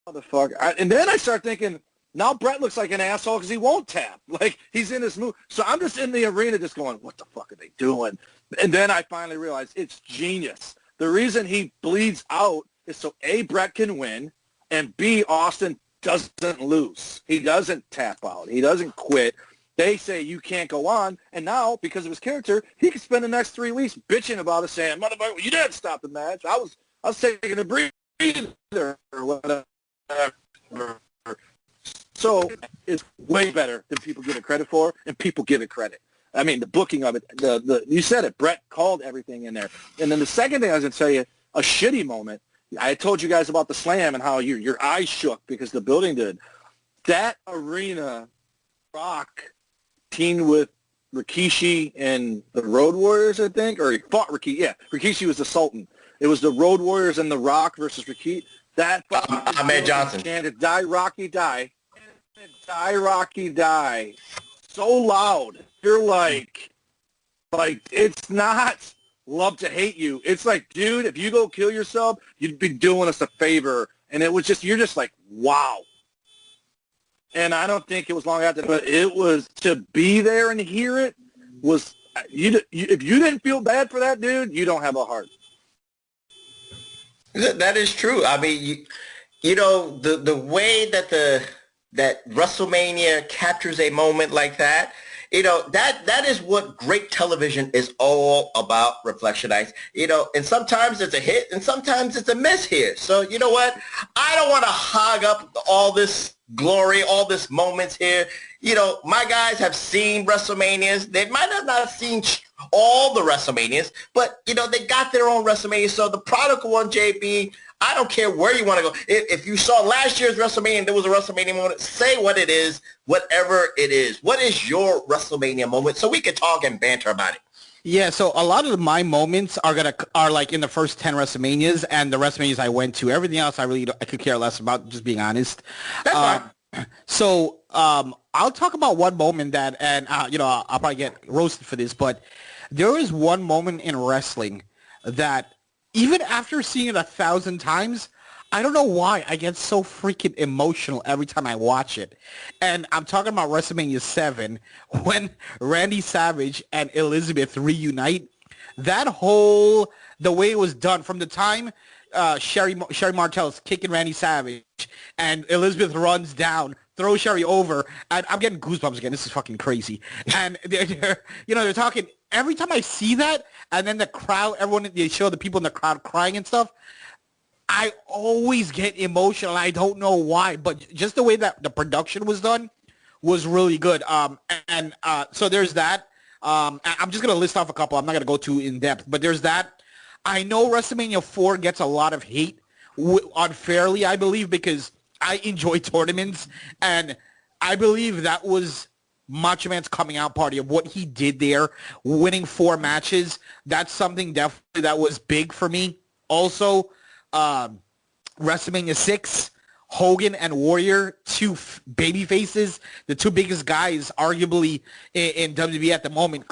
motherfucker. And then I start thinking, now Brett looks like an asshole because he won't tap. Like, he's in his move. So I'm just in the arena just going, what the fuck are they doing? And then I finally realized it's genius. The reason he bleeds out is so A, Brett can win, and B, Austin doesn't lose. He doesn't tap out. He doesn't quit. They say you can't go on, and now, because of his character, he can spend the next 3 weeks bitching about it, saying, motherfucker, you didn't stop the match. I was taking a breather or whatever. So it's way better than people give it credit for, and people give it credit. I mean, the booking of it, you said it, Brett called everything in there. And then the second thing I was going to tell you, a shitty moment, I told you guys about the slam and how your eyes shook because the building did. That arena, Rock, teamed with Rikishi and the Road Warriors, I think, or he fought Rikishi. Yeah, Rikishi was the Sultan. It was the Road Warriors and the Rock versus Rikishi. That Ahmed Johnson chanted, "Die Rocky, die." Die Rocky, die. So loud. You're like it's not love to hate you. It's like, dude, if you go kill yourself, you'd be doing us a favor. And it was just, you're just like, wow. And I don't think it was long after, but it was, to be there and hear it was, if you didn't feel bad for that dude, you don't have a heart. That is true. I mean, the way that WrestleMania captures a moment like that, that is what great television is all about, Reflection Nights. And sometimes it's a hit and sometimes it's a miss here. So you know what? I don't want to hog up all this glory, all this moments here. My guys have seen WrestleManias. They might have not seen all the WrestleManias, but, they got their own WrestleMania. So the Prodigal One, JB, I don't care where you want to go. If you saw last year's WrestleMania and there was a WrestleMania moment, say what it is, whatever it is. What is your WrestleMania moment so we can talk and banter about it? Yeah, so a lot of my moments are like in the first 10 WrestleManias and the WrestleManias I went to. Everything else I could care less about, just being honest. That's fine. So I'll talk about one moment that, and I'll probably get roasted for this, but there is one moment in wrestling that even after seeing it 1,000 times, I don't know why I get so freaking emotional every time I watch it. And I'm talking about WrestleMania 7 when Randy Savage and Elizabeth reunite. The way it was done from the time Sherry Martel is kicking Randy Savage and Elizabeth runs down, throws Sherry over, and I'm getting goosebumps again. This is fucking crazy. And they're talking. Every time I see that, and then the crowd, they show the people in the crowd crying and stuff, I always get emotional. I don't know why, but just the way that the production was done was really good. So there's that. I'm just going to list off a couple. I'm not going to go too in-depth, but there's that. I know WrestleMania 4 gets a lot of hate, unfairly, I believe, because I enjoy tournaments, and I believe that was Macho Man's coming out party of what he did there, winning 4 matches. That's something definitely that was big for me. Also, WrestleMania 6, Hogan and Warrior, 2 baby faces, the 2 biggest guys arguably in WWE at the moment,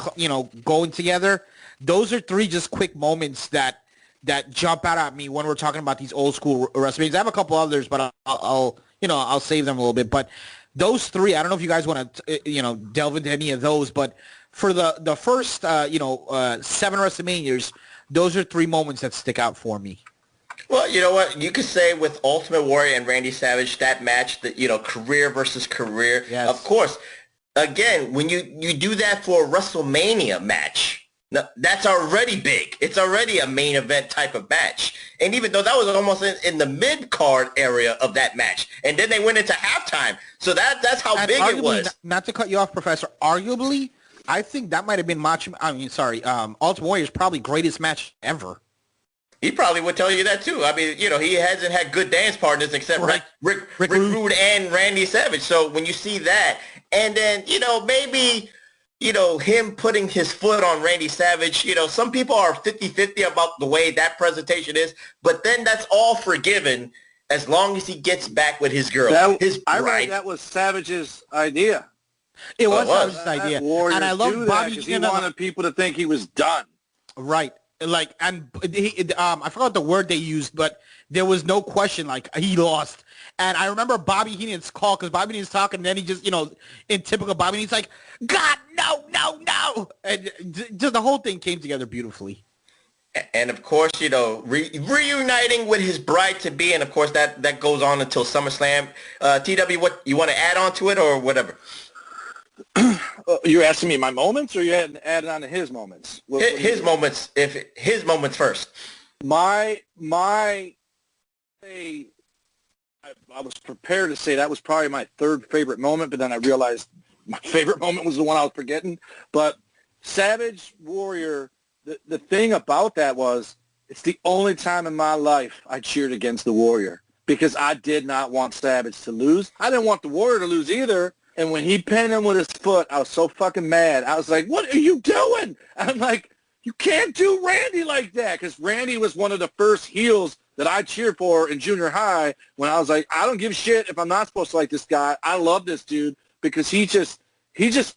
going together. Those are 3 just quick moments that that jump out at me when we're talking about these old school WrestleManias. I have a couple others, but I'll save them a little bit. But those three, I don't know if you guys want to delve into any of those, but for the first 7 WrestleManias, those are 3 moments that stick out for me. Well, you know what? You could say with Ultimate Warrior and Randy Savage, that match, that career versus career. Yes. Of course, again, when you do that for a WrestleMania match, that's already big. It's already a main event type of match. And even though that was almost in the mid-card area of that match, and then they went into halftime. So that's how big it was. Not to cut you off, Professor, arguably, I think that might have been Ultimate Warrior's probably greatest match ever. He probably would tell you that too. I mean, he hasn't had good dance partners except right. Rick Rude and Randy Savage. So when you see that, and then, maybe, him putting his foot on Randy Savage, some people are 50-50 about the way that presentation is, but then that's all forgiven as long as he gets back with his girl. I read that was Savage's idea. It was Savage's idea. And I love Bobby because he wanted people to think he was done. Right. I forgot the word they used, but there was no question, he lost. And I remember Bobby Heenan's call, because Bobby Heenan's talking, and then he just, in typical Bobby Heenan's like, God, no. And just the whole thing came together beautifully. And, of course, reuniting with his bride-to-be, and, of course, that goes on until SummerSlam. TW, what, you want to add on to it or whatever? You're asking me my moments, or you added on to his moments? His moments. His moments first. I was prepared to say that was probably my third favorite moment, but then I realized my favorite moment was the one I was forgetting. But Savage Warrior, the thing about that was it's the only time in my life I cheered against the Warrior, because I did not want Savage to lose. I didn't want the Warrior to lose either. And when he pinned him with his foot, I was so fucking mad. I was like, what are you doing? I'm like, you can't do Randy like that, because Randy was one of the first heels that I cheered for in junior high when I was like, I don't give a shit if I'm not supposed to like this guy. I love this dude because he's just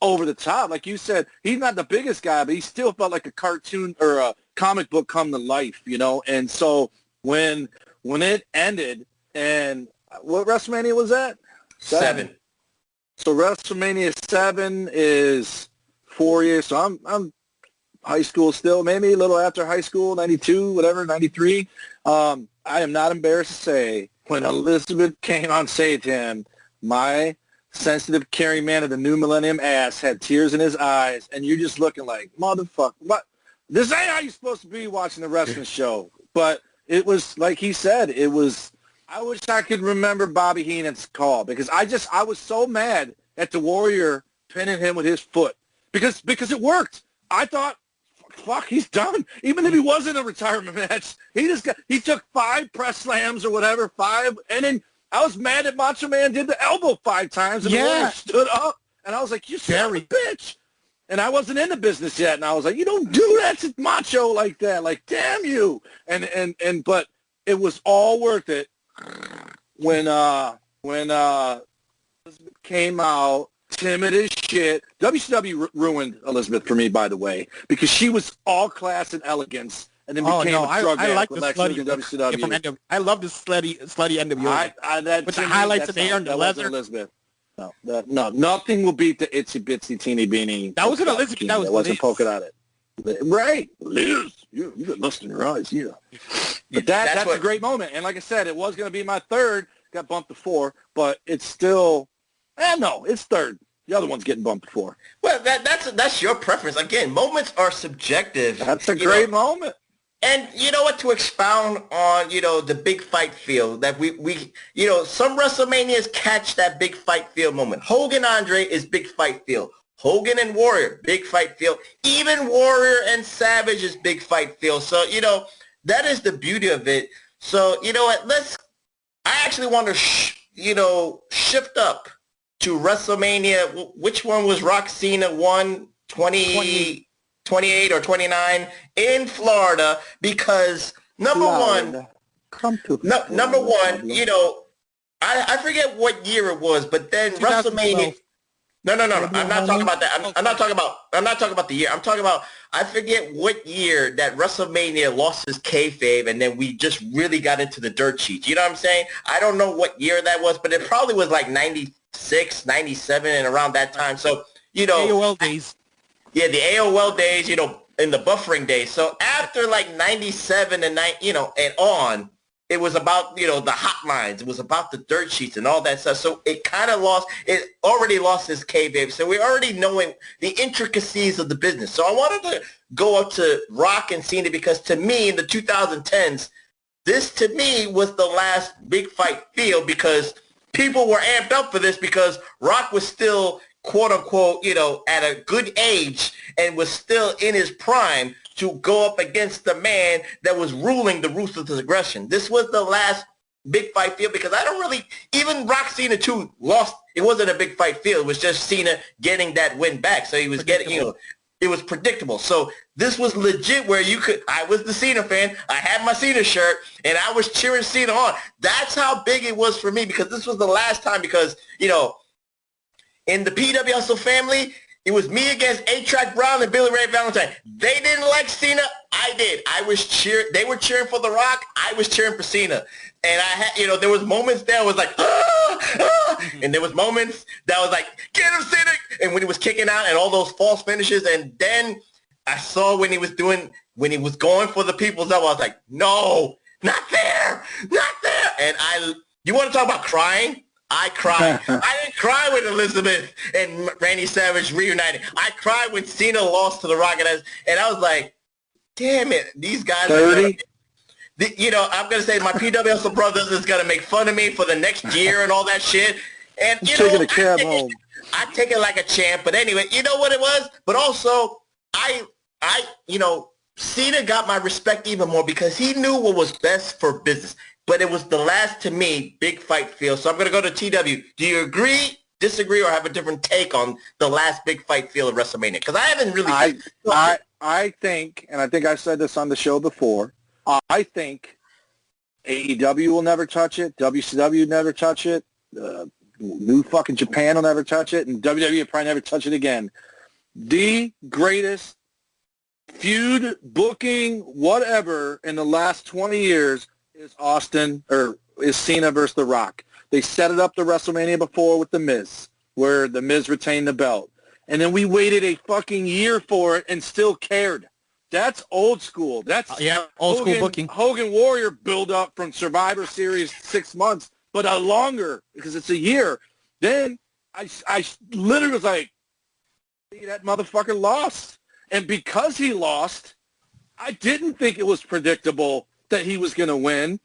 over the top. Like you said, he's not the biggest guy, but he still felt like a cartoon or a comic book come to life, And so when it ended, and what WrestleMania was that? 7. So WrestleMania 7 is 4 years. So I'm high school still, maybe a little after high school, 92, whatever, 93. I am not embarrassed to say, when Elizabeth came on stage to him, my sensitive, caring man of the new millennium ass had tears in his eyes, and you're just looking like, motherfucker, what? This ain't how you're supposed to be watching the wrestling show. But it was, like he said, I wish I could remember Bobby Heenan's call, because I was so mad at the Warrior pinning him with his foot because it worked. I thought, fuck, he's done. Even if he wasn't a retirement match, he took 5 press slams or whatever, 5, and then I was mad that Macho Man did the elbow 5 times, and the Warrior stood up, and I was like, you son of a bitch. And I wasn't in the business yet, and I was like, you don't do that to Macho like that. Like, damn you. But it was all worth it. When Elizabeth came out, timid as shit. WCW ruined Elizabeth for me, by the way, because she was all class and elegance, and then became a drug addict with Lex Luger in WCW. I love the slutty NWO. With the highlights of the hair and the leather. Elizabeth. No, nothing will beat the itsy bitsy teeny beanie. That wasn't Elizabeth. That wasn't polka dotted. Right, Liz, you got lust in your eyes, yeah. But that's a great moment, and like I said, it was going to be my third. Got bumped to 4, but it's still, no, it's third. The other one's getting bumped to 4. Well, that's your preference. Again, moments are subjective. That's a great moment. And you know what? To expound on, the big fight feel that we some WrestleManias catch that big fight feel moment. Hogan Andre is big fight feel. Hogan and Warrior, big fight feel. Even Warrior and Savage is big fight feel. So, that is the beauty of it. So, you know what? I actually want to, shift up to WrestleMania. Which one was Rock Cena won? 28 or 29 in Florida, because number one, I forget what year it was, but then WrestleMania. No. I'm not talking about that. I'm not talking about the year. I'm talking about, I forget what year that WrestleMania lost his kayfabe, and then we just really got into the dirt sheets. You know what I'm saying? I don't know what year that was, but it probably was like 96, 97, and around that time. So, AOL days. Yeah, the AOL days, in the buffering days. So after like 97 and and on, it was about, the hotlines. It was about the dirt sheets and all that stuff. So it already lost its kayfabe. So we're already knowing the intricacies of the business. So I wanted to go up to Rock and Cena because to me in the 2010s, this to me was the last big fight feel because people were amped up for this because Rock was still, quote unquote, at a good age and was still in his prime to go up against the man that was ruling the ruthless aggression. This was the last big fight field because I don't really, even Rock Cena 2 lost. It wasn't a big fight field. It was just Cena getting that win back. So he was getting, it was predictable. So this was legit where I was the Cena fan. I had my Cena shirt and I was cheering Cena on. That's how big it was for me because this was the last time because, in the PWR family, it was me against A-Track Brown and Billy Ray Valentine. They didn't like Cena. I did. They were cheering for The Rock. I was cheering for Cena. And I had, there was moments there I was like, and there was moments that was like, get him, Cena. And when he was kicking out and all those false finishes. And then I saw when he was going for the people's elbow, I was like, no, not there. And you want to talk about crying? I cried. I didn't cry when Elizabeth and Randy Savage reunited. I cried when Cena lost to The Rock, and I was like, damn it, these guys 30? I'm going to say my PWS brothers is going to make fun of me for the next year and all that shit. And, taking a cab home. I take it like a champ. But anyway, you know what it was? But also, Cena got my respect even more because he knew what was best for business. But it was the last, to me, big fight feel. So I'm going to go to TW. Do you agree, disagree, or have a different take on the last big fight feel of WrestleMania? Because I haven't really... I think, and I think I said this on the show before, I think AEW will never touch it, WCW never touch it, New fucking Japan will never touch it, and WWE will probably never touch it again. The greatest feud, booking, whatever, in the last 20 years is Cena versus The Rock. They set it up to WrestleMania before with The Miz, where The Miz retained the belt. And then we waited a fucking year for it and still cared. That's old school. That's old school booking. Hogan Warrior build up from Survivor Series 6 months, but longer because it's a year. Then I literally was like, that motherfucker lost. And because he lost, I didn't think it was predictable that he was going to win.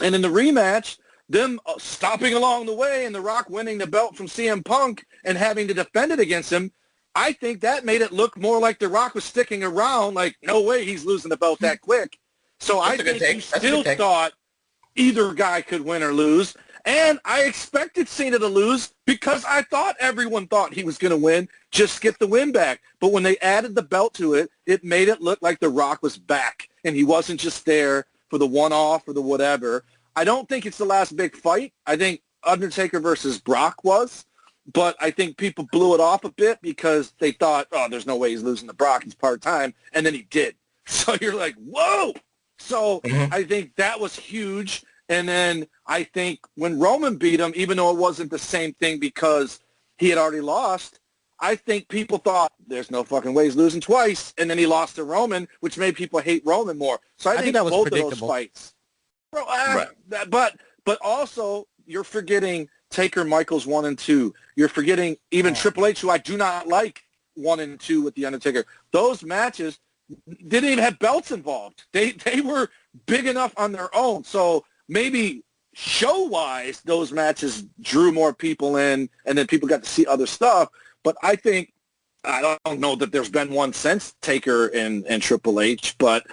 And in the rematch, them stopping along the way and The Rock winning the belt from CM Punk and having to defend it against him, I think that made it look more like The Rock was sticking around, like, no way he's losing the belt that quick. So I think he still thought either guy could win or lose. And I expected Cena to lose because I thought everyone thought he was going to win, just get the win back. But when they added the belt to it, it made it look like The Rock was back and he wasn't just there for the one-off or the whatever. I don't think it's the last big fight. I think Undertaker versus Brock was, but I think people blew it off a bit because they thought, oh, there's no way he's losing to Brock. He's part-time, and then he did. So you're like, whoa! So I think that was huge. And then I think when Roman beat him, even though it wasn't the same thing because he had already lost, I think people thought, there's no fucking way he's losing twice. And then he lost to Roman, which made people hate Roman more. So I think that was both of those fights. Right. But also, you're forgetting Taker Michaels 1 and 2. You're forgetting even Triple H, who I do not like, 1 and 2 with The Undertaker. Those matches didn't even have belts involved. They were big enough on their own. So maybe show-wise, those matches drew more people in, and then people got to see other stuff. But I think, I don't know that there's been one since Taker and Triple H, but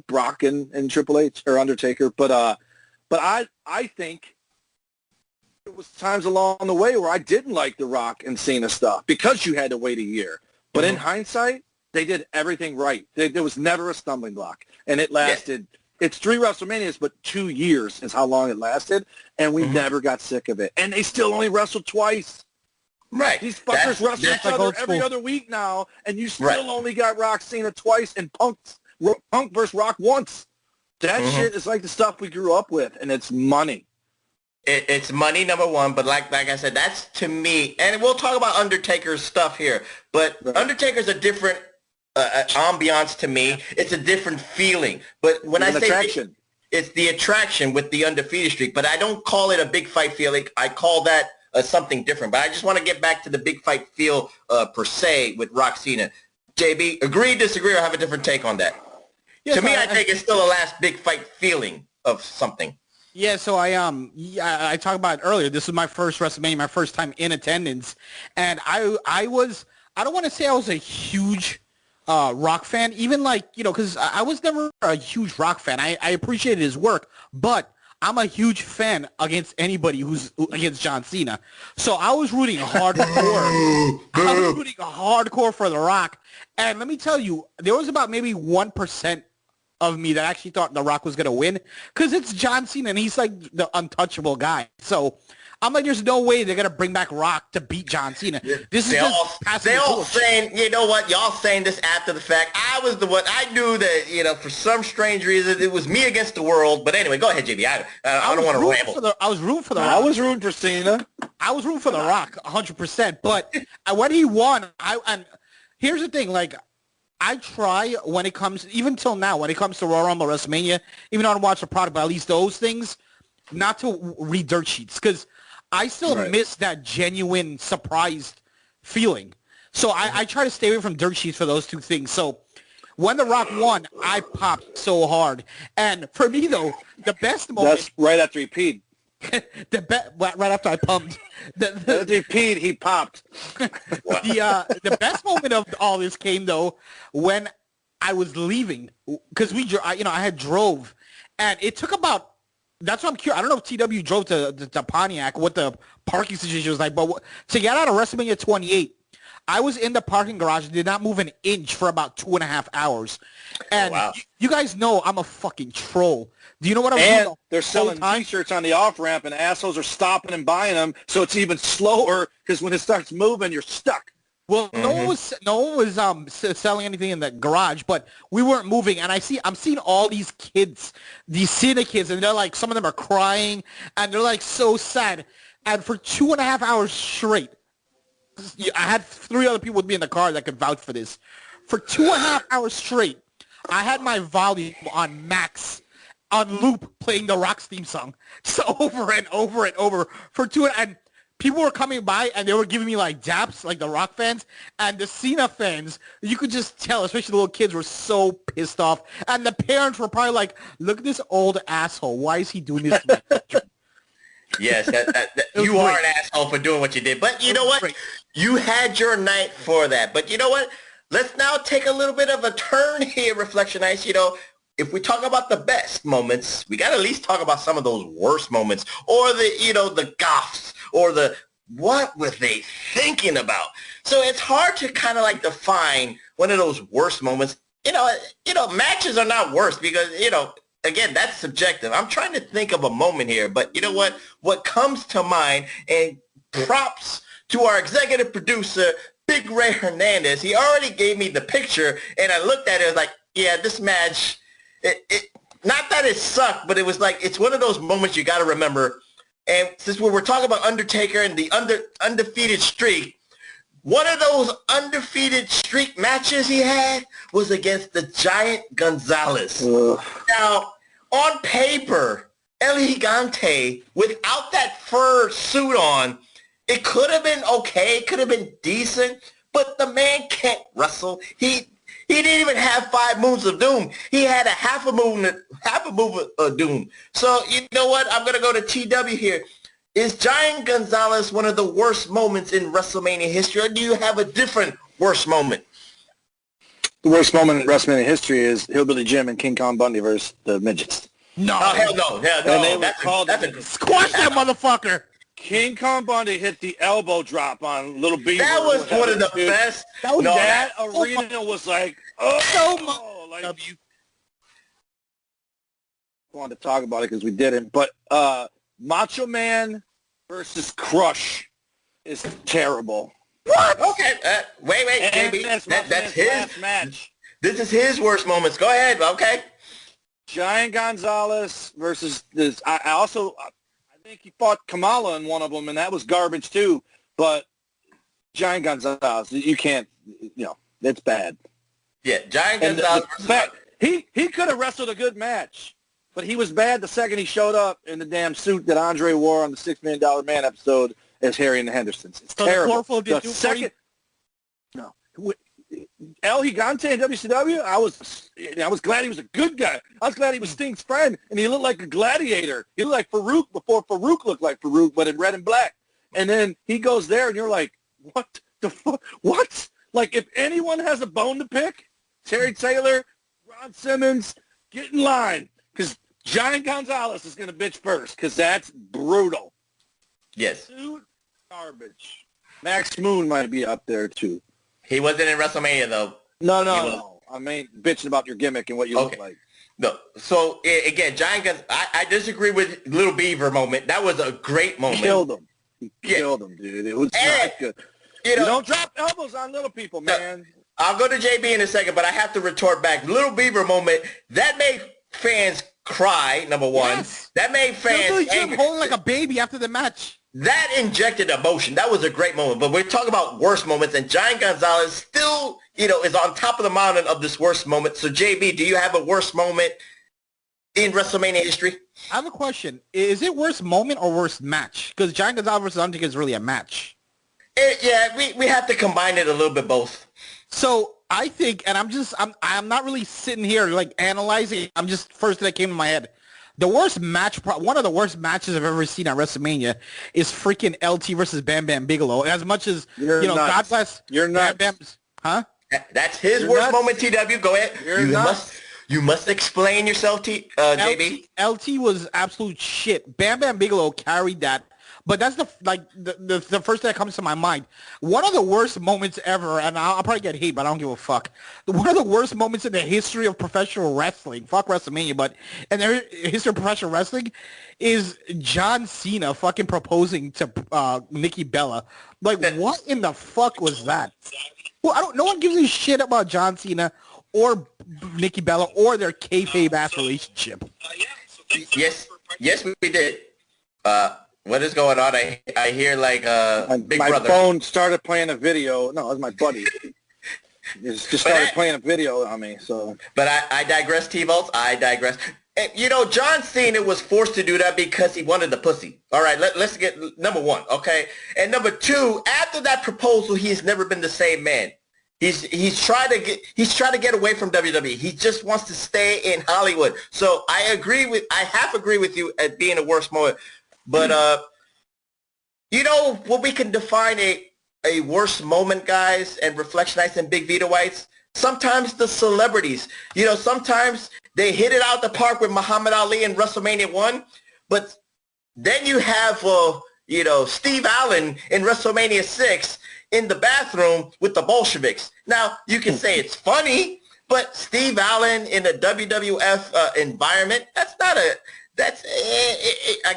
Brock and Triple H or Undertaker. But I think there was times along the way where I didn't like The Rock and Cena stuff because you had to wait a year. But in hindsight, they did everything right. There was never a stumbling block, and it lasted. Yeah. It's 3 WrestleManias, but 2 years is how long it lasted, and we never got sick of it. And they still only wrestled twice. Right. These fuckers wrestle each other every other week now, and you still only got Rock Cena twice and Punk versus Rock once. That shit is like the stuff we grew up with, and it's money. It's money, number one, but like I said, that's to me, and we'll talk about Undertaker's stuff here, but Undertaker's a different ambiance to me. It's a different feeling. But when I say attraction, it's the attraction with the undefeated streak, but I don't call it a big fight feeling. I call that something different. But I just want to get back to the big fight feel per se with Rock Cena. JB, agree, disagree, or have a different take on that? Yeah, to me, I think it's still a last big fight feeling of something. Yeah, so I talked about it earlier. This was my first WrestleMania, my first time in attendance, and I don't want to say I was a huge Rock fan, even because I was never a huge Rock fan. I appreciated his work, but I'm a huge fan against anybody who's against John Cena. So I was rooting hardcore. I was rooting hardcore for The Rock, and let me tell you, there was about maybe 1% of me that actually thought The Rock was going to win, because it's John Cena and he's like the untouchable guy. So I'm like, there's no way they're going to bring back Rock to beat John Cena. This is just passing the torch. They all saying, you know what, y'all saying this after the fact. I was the one, I knew that, for some strange reason, it was me against the world. But anyway, go ahead, JB. I don't want to ramble. I was rooting for The Rock. I was rooting for Cena. I was rooting for The Rock 100%. But when he won, and here's the thing, I try when it comes, even till now, when it comes to Royal Rumble, WrestleMania, even though I don't watch the product, but at least those things, not to read dirt sheets, because I still miss that genuine surprised feeling. So I try to stay away from dirt sheets for those two things. So when The Rock won, I popped so hard. And for me, though, the best moment... That's right after he peed. Right after I pumped. After he peed, he popped. The best moment of all this came, though, when I was leaving, because I had drove, and it took about... That's what I'm curious. I don't know if TW drove to Pontiac, what the parking situation was like, but to get out of WrestleMania 28, I was in the parking garage and did not move an inch for about 2.5 hours. And you guys know I'm a fucking troll. Do you know what I'm doing? And they're selling T-shirts on the off-ramp, and assholes are stopping and buying them, so it's even slower, because when it starts moving, you're stuck. Well, no one was selling anything in the garage, but we weren't moving. And I'm seeing all these kids, these Cena kids, and they're like, some of them are crying, and they're like so sad. And for 2.5 hours straight, I had 3 other people with me in the car that could vouch for this. For 2.5 hours straight, I had my volume on max, on loop, playing the Rock's theme song, so over and over and over for 2. And people were coming by, and they were giving me, daps, like the Rock fans. And the Cena fans, you could just tell, especially the little kids, were so pissed off. And the parents were probably like, look at this old asshole. Why is he doing this to me? Yes, you are an asshole for doing what you did. But you know what? Great. You had your night for that. But you know what? Let's now take a little bit of a turn here, Reflection Ice. If we talk about the best moments, we got to at least talk about some of those worst moments, or the gaffes, or the what were they thinking about. So it's hard to kind of define one of those worst moments. Matches are not worst because, again, that's subjective. I'm trying to think of a moment here, but you know what? What comes to mind, and props to our executive producer, Big Ray Hernandez. He already gave me the picture, and I looked at it, I was like, yeah, this match... It not that it sucked, but it was it's one of those moments you got to remember. And since we were talking about Undertaker and the undefeated streak, one of those undefeated streak matches he had was against the Giant Gonzalez. Now, on paper, El Gigante, without that fur suit on, it could have been okay, it could have been decent, but the man can't wrestle. He didn't even have 5 moves of doom. He had a half a move of doom. So, you know what? I'm going to go to TW here. Is Giant Gonzalez one of the worst moments in WrestleMania history, or do you have a different worst moment? The worst moment in WrestleMania history is Hillbilly Jim and King Kong Bundy versus the midgets. No. Oh, hell no. Hell no. And they were called squash that motherfucker. King Kong Bundy hit the elbow drop on Little Beaver. That was one of the best. That arena was like, I wanted to talk about it because we didn't. But Macho Man versus Crush is terrible. What? Okay. Wait, JB. That's his last match. This is his worst moments. Go ahead. Okay. Giant Gonzalez versus this. I think he fought Kamala in one of them, and that was garbage too. But Giant Gonzalez, you can't. That's bad. Yeah, Giant Gonzalez. In fact, he could have wrestled a good match, but he was bad the second he showed up in the damn suit that Andre wore on the $6 Million Man episode as Harry and the Hendersons. It's terrible. The second, no, El Gigante in WCW, I was glad he was a good guy. I was glad he was Sting's friend, and he looked like a gladiator. He looked like Farouk before Farouk looked like Farouk, but in red and black. And then he goes there, and you're like, what the fuck? What? Like, if anyone has a bone to pick, Terry Taylor, Ron Simmons, get in line, because Giant Gonzalez is going to bitch first, because that's brutal. Yes. Dude, garbage. Max Moon might be up there, too. He wasn't in WrestleMania, though. No. I mean, bitching about your gimmick and what you look like. No. So, again, Giant Gonzalez, I disagree with Little Beaver moment. That was a great moment. He killed him, dude. It was not good. You don't drop elbows on little people, man. I'll go to JB in a second, but I have to retort back. Little Beaver moment, that made fans cry, number one. Yes. That made fans angry. Holding like a baby after the match. That injected emotion. That was a great moment. But we're talking about worst moments, and Giant Gonzalez still, is on top of the mountain of this worst moment. So, JB, do you have a worst moment in WrestleMania history? I have a question. Is it worst moment or worst match? Because Giant Gonzalez versus Undertaker is really a match. We have to combine it a little bit both. So I think, and I'm not really sitting here like analyzing. I'm just first that came to my head. The worst match, one of the worst matches I've ever seen at WrestleMania is freaking LT versus Bam Bam Bigelow. As much as God bless. You're Bam Bam's, huh? That's his worst moment. TW, go ahead. You must explain yourself, JB. LT was absolute shit. Bam Bam Bigelow carried that. But that's the first thing that comes to my mind. One of the worst moments ever, and I'll probably get hate, but I don't give a fuck. One of the worst moments in the history of professional wrestling, fuck WrestleMania, but in the history of professional wrestling, is John Cena fucking proposing to Nikki Bella. Like, what in the fuck was that? Well, no one gives a shit about John Cena or Nikki Bella or their kayfabe ass relationship. Yes, we did. What is going on? I hear like Big my Brother. My phone started playing a video. No, it was my buddy. It just started playing a video on me. So, but I digress, T-Volts. I digress. And, John Cena was forced to do that because he wanted the pussy. All right, let's get number one, okay? And number two, after that proposal, he's never been the same man. He's trying to get away from WWE. He just wants to stay in Hollywood. So I half agree with you as being the worst moment. But, what we can define a worst moment, guys, and Reflection Nights and Big Vito Whites? Sometimes the celebrities, sometimes they hit it out the park with Muhammad Ali in WrestleMania 1, but then you have, Steve Allen in WrestleMania 6 in the bathroom with the Bolsheviks. Now, you can say it's funny, but Steve Allen in a WWF environment, I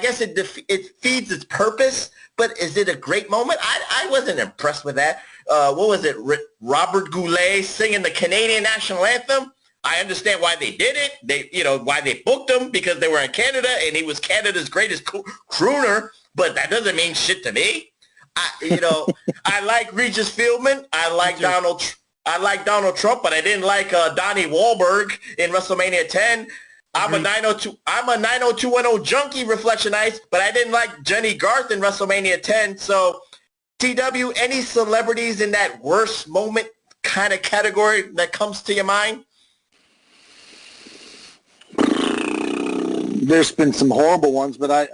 guess it feeds its purpose, but is it a great moment? I wasn't impressed with that. What was it? Robert Goulet singing the Canadian national anthem? I understand why they did it. Why they booked him, because they were in Canada and he was Canada's greatest crooner, but that doesn't mean shit to me. I like Regis Philbin. I like Donald Trump, but I didn't like Donnie Wahlberg in WrestleMania 10. I'm a 90210 junkie, Reflection Ice, but I didn't like Jenny Garth in WrestleMania 10. So, TW, any celebrities in that worst moment kind of category that comes to your mind? There's been some horrible ones, but I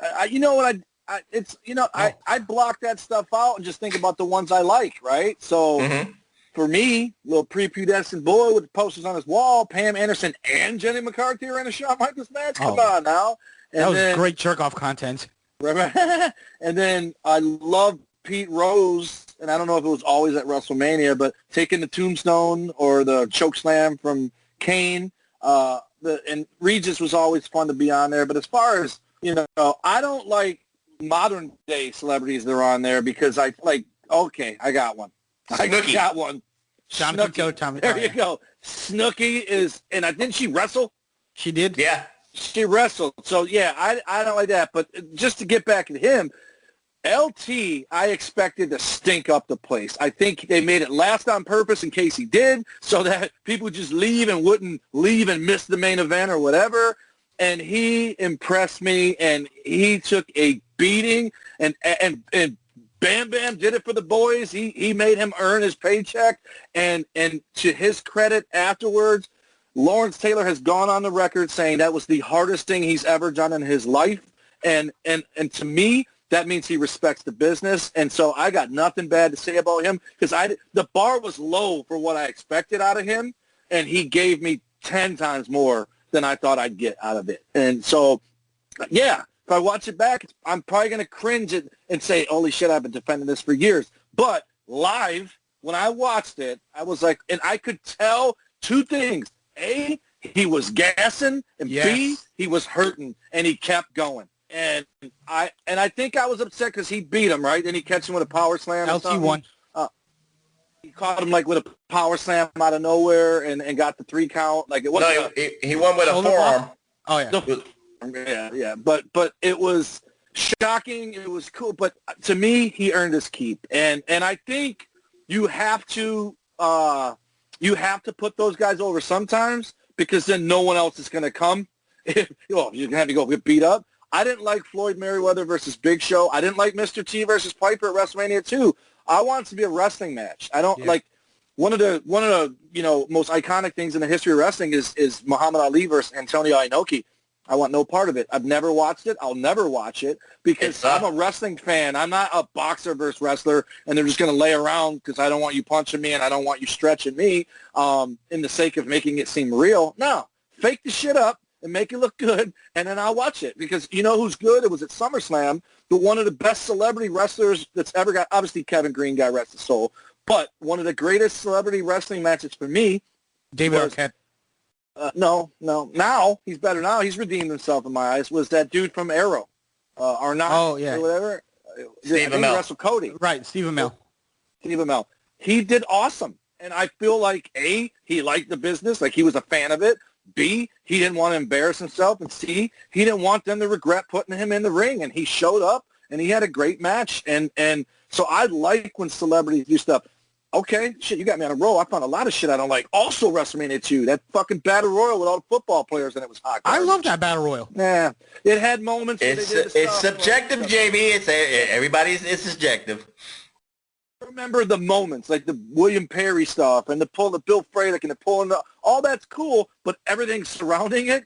block that stuff out and just think about the ones I like, right? So. For me, little prepubescent boy with the posters on his wall, Pam Anderson and Jenny McCarthy are in a Shawn Michaels match. Come on now. And that was great jerk-off content. And then I love Pete Rose, and I don't know if it was always at WrestleMania, but taking the tombstone or the chokeslam from Kane. And Regis was always fun to be on there. But as far as, I don't like modern day celebrities that are on there because I got one. I got one. Snooki. There you go. Snooki is, and didn't she wrestle? She did. Yeah. She wrestled. So, yeah, I don't like that. But just to get back at him, LT, I expected to stink up the place. I think they made it last on purpose in case he did, so that people would just leave and wouldn't leave and miss the main event or whatever. And he impressed me, and he took a beating, and Bam Bam did it for the boys. He made him earn his paycheck, and to his credit afterwards, Lawrence Taylor has gone on the record saying that was the hardest thing he's ever done in his life, and to me, that means he respects the business, and so I got nothing bad to say about him because the bar was low for what I expected out of him, and he gave me 10 times more than I thought I'd get out of it. And so, yeah, if I watch it back, I'm probably going to cringe it and say, holy shit, I've been defending this for years. But live, when I watched it, I was like, and I could tell two things. A, he was gassing, and B, he was hurting, and he kept going. And I think I was upset because he beat him, right? Then he catch him with a power slam. LT won. He caught him like with a power slam out of nowhere and got the 3 count. Like it wasn't. No, he won with a forearm. Oh yeah. Yeah. But it was shocking. It was cool. But to me, he earned his keep. And I think you have to put those guys over sometimes because then no one else is going to come. You're going to have to go get beat up. I didn't like Floyd Mayweather versus Big Show. I didn't like Mr. T versus Piper at WrestleMania 2. I want it to be a wrestling match. I don't like one of the most iconic things in the history of wrestling is Muhammad Ali versus Antonio Inoki. I want no part of it. I've never watched it. I'll never watch it because I'm a wrestling fan. I'm not a boxer versus wrestler, and they're just going to lay around because I don't want you punching me and I don't want you stretching me in the sake of making it seem real. No, fake the shit up and make it look good, and then I'll watch it because you know who's good? It was at SummerSlam, but one of the best celebrity wrestlers that's ever got, obviously Kevin Green, God rest his soul, but one of the greatest celebrity wrestling matches for me, David Arquette. No. Now, he's better now. He's redeemed himself in my eyes, was that dude from Arrow, Arnott or whatever. Steve Amell. Wrestled Cody. Right, Steve Amell. He did awesome, and I feel like, A, he liked the business, like he was a fan of it. B, he didn't want to embarrass himself, and C, he didn't want them to regret putting him in the ring, and he showed up, and he had a great match, and so I like when celebrities do stuff. Okay, shit, you got me on a roll. I found a lot of shit I don't like. Also WrestleMania 2, that fucking Battle Royal with all the football players, and it was hot. I love that Battle Royal. Yeah, it had moments where they did the stuff. It's subjective, JB. It's subjective. Remember the moments, like the William Perry stuff and the Bill Fralick and the pulling all that's cool, but everything surrounding it,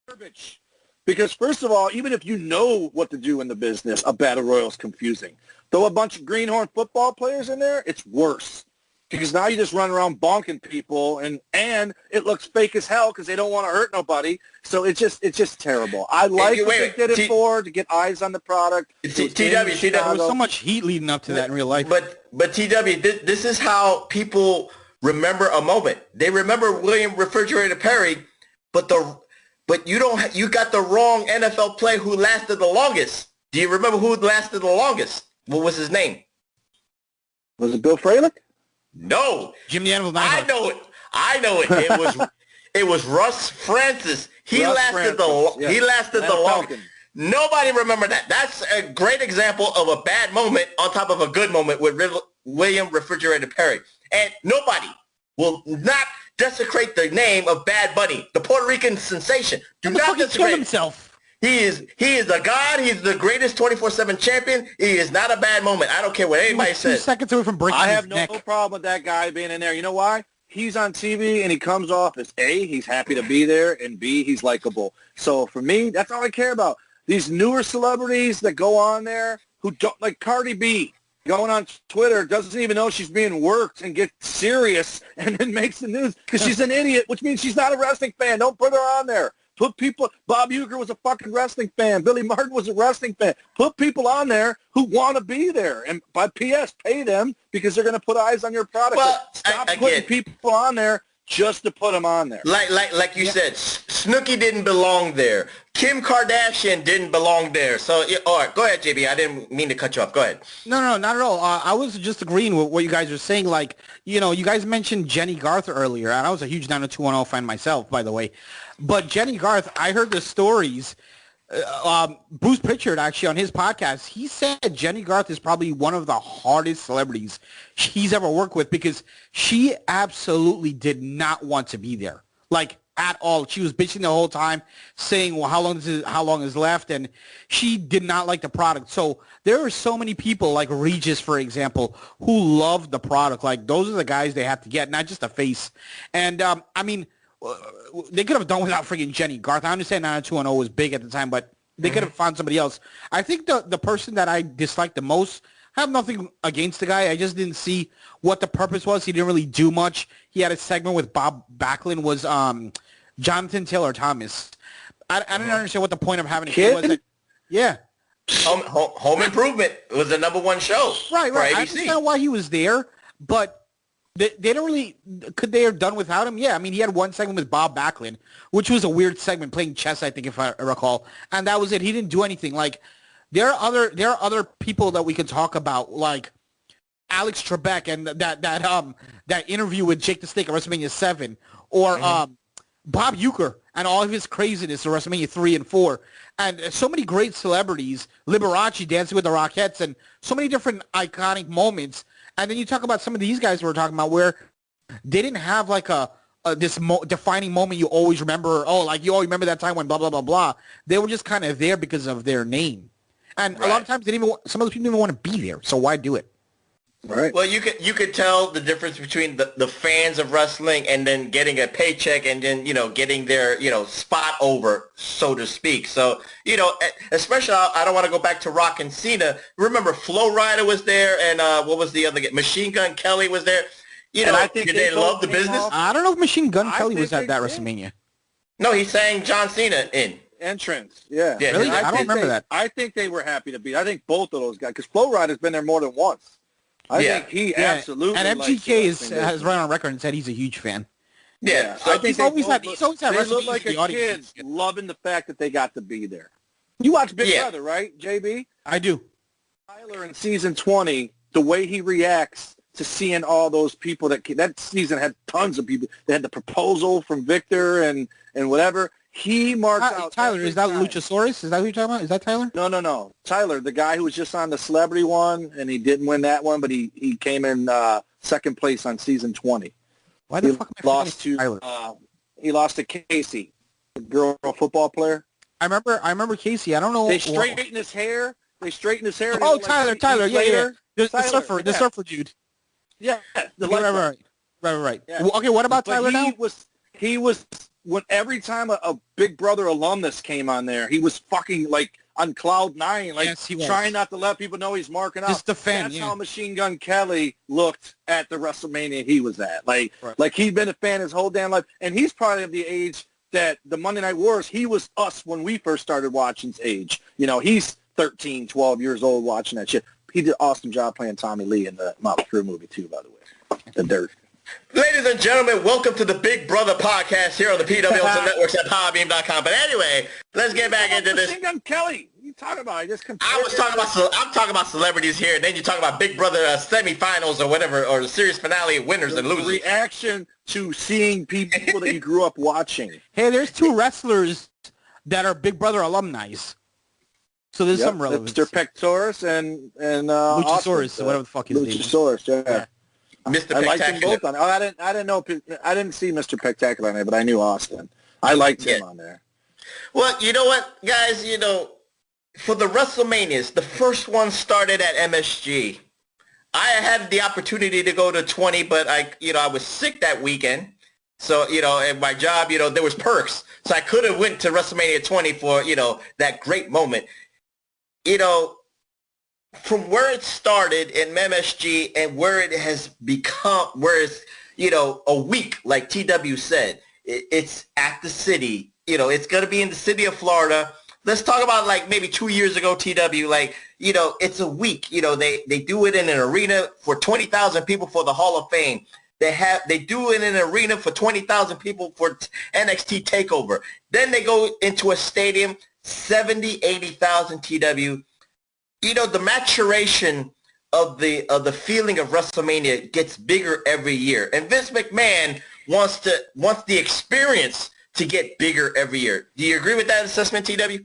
garbage. Because first of all, even if you know what to do in the business, a battle royal is confusing. Throw a bunch of greenhorn football players in there, it's worse. Because now you just run around bonking people, and it looks fake as hell because they don't want to hurt nobody. So it's just terrible. I like what they did it for, to get eyes on the product. TW, there was so much heat leading up to that in real life. But TW, this is how people remember a moment. They remember William Refrigerator Perry, but you got the wrong NFL play who lasted the longest. Do you remember who lasted the longest? What was his name? Was it Bill Fralick? No. Jim the Animal Neidhart. I know it. It was Russ Francis. He lasted the longest. Nobody remembered that. That's a great example of a bad moment on top of a good moment with William Refrigerator Perry. And nobody will not desecrate the name of Bad Bunny, the Puerto Rican sensation. Do not desecrate himself. He is a god. He's the greatest 24/7 champion. He is not a bad moment. I don't care what anybody says. 2 seconds away from breaking his neck. I have no problem with that guy being in there. You know why? He's on TV and he comes off as A, he's happy to be there, and B, he's likable. So for me, that's all I care about. These newer celebrities that go on there who don't, like Cardi B, going on Twitter, doesn't even know she's being worked and gets serious and then makes the news because she's an idiot, which means she's not a wrestling fan. Don't put her on there. Put people, Bob Uecker was a fucking wrestling fan. Billy Martin was a wrestling fan. Put people on there who want to be there. And by PS, pay them because they're going to put eyes on your product. Well, stop putting people on there just to put him on there. Like you said, Snooki didn't belong there. Kim Kardashian didn't belong there. So, all right, go ahead, JB. I didn't mean to cut you off. Go ahead. No, not at all. I was just agreeing with what you guys are saying. Like, you know, you guys mentioned Jenny Garth earlier, and I was a huge 90210 fan myself, by the way. But Jenny Garth, I heard the stories. Bruce Pritchard, actually, on his podcast, he said Jenny Garth is probably one of the hardest celebrities he's ever worked with because she absolutely did not want to be there, like, at all. She was bitching the whole time, saying, well, how long is left, and she did not like the product. So there are so many people, like Regis, for example, who love the product. Like, those are the guys they have to get, not just a face. And, I mean, they could have done without freaking Jenny Garth. I understand 90210 was big at the time, but they could have found somebody else. I think the person that I disliked the most, I have nothing against the guy. I just didn't see what the purpose was. He didn't really do much. He had a segment with Bob Backlund, was Jonathan Taylor Thomas. I didn't understand what the point of having a kid was. Yeah. Home Improvement was the #1 show. Right. I understand why he was there, but they don't really, could they have done without him? Yeah, I mean, he had one segment with Bob Backlund, which was a weird segment, playing chess, I think, if I recall, and that was it. He didn't do anything. Like, there are other people that we could talk about, like Alex Trebek and that interview with Jake the Snake at WrestleMania 7, or Bob Uecker and all of his craziness at WrestleMania 3 and 4, and so many great celebrities, Liberace dancing with the Rockettes, and so many different iconic moments. And then you talk about some of these guys we're talking about where they didn't have like this defining moment you always remember. Oh, like you always remember that time when blah, blah, blah, blah. They were just kind of there because of their name. And a lot of times some of those people didn't even want to be there. So why do it? Right. Well, you could tell the difference between the fans of wrestling and then getting a paycheck and then, you know, getting their, you know, spot over, so to speak. So, you know, especially I don't want to go back to Rock and Cena. Remember, Flo Rida was there, and what was the other guy? Machine Gun Kelly was there. You know, I think they love the business. I don't know if Machine Gun Kelly was at that WrestleMania. No, he sang John Cena in. Entrance, yeah. Really? I don't remember that. I think they were happy to be. I think both of those guys, because Flo Rida's been there more than once. I think he absolutely. And MGK has run on record and said he's a huge fan. Yeah, so I think he's always had. They look like a kid loving the fact that they got to be there. You watch Big Brother, right, JB? I do. Tyler in season 20, the way he reacts to seeing all those people that season had tons of people. They had the proposal from Victor and whatever. He marks out. Tyler, is that Luchasaurus? Is that who you're talking about? Is that Tyler? No. Tyler, the guy who was just on the celebrity one, and he didn't win that one, but he came in second place on season 20. Why the fuck am I lost to Tyler? He lost to Casey, the girl football player. I remember Casey. I don't know. They straightened his hair. Oh, Tyler. Yeah. The surfer dude. Yeah. Right. Yeah. Okay, what about Tyler now? He was when every time a Big Brother alumnus came on there, he was fucking like on cloud nine, like trying not to let people know he's marking out. Just a fan. That's how Machine Gun Kelly looked at the WrestleMania he was at. Like he'd been a fan his whole damn life, and he's probably of the age that the Monday Night Wars. He was us when we first started watching's age. You know, he's 13, 12 years old watching that shit. He did an awesome job playing Tommy Lee in the Motley Crue movie too, by the way. The Dirt. Ladies and gentlemen, welcome to the Big Brother Podcast here on the PWR Networks at PowerBeam.com. But anyway, let's get back into this. Machine Gun Kelly, you talking about? I'm talking about celebrities here, and then you talk about Big Brother semifinals or whatever, or the series finale winners and losers. Reaction to seeing people that you grew up watching. Hey, there's two wrestlers that are Big Brother alumni. So there's some relevance. Mr. Pectoris and Luchasaurus, whatever the fuck his name is. Luchasaurus, yeah. Mr. I liked them both on. I didn't see Mr. Spectacular on there, but I knew Austin. I liked him on there. Well, you know what, guys? You know, for the WrestleManias, the first one started at MSG. I had the opportunity to go to 20, but I was sick that weekend. So, at my job, there was perks. So I could have went to WrestleMania 20 for, that great moment. From where it started in MSG and where it has become, where it's, a week, like TW said, it's at the city. It's going to be in the city of Florida. Let's talk about like maybe 2 years ago, TW, like, it's a week. They do it in an arena for 20,000 people for the Hall of Fame. They do it in an arena for 20,000 people for NXT TakeOver. Then they go into a stadium, 70, 80,000 TW. You know, the maturation of the feeling of WrestleMania gets bigger every year. And Vince McMahon wants the experience to get bigger every year. Do you agree with that assessment, TW?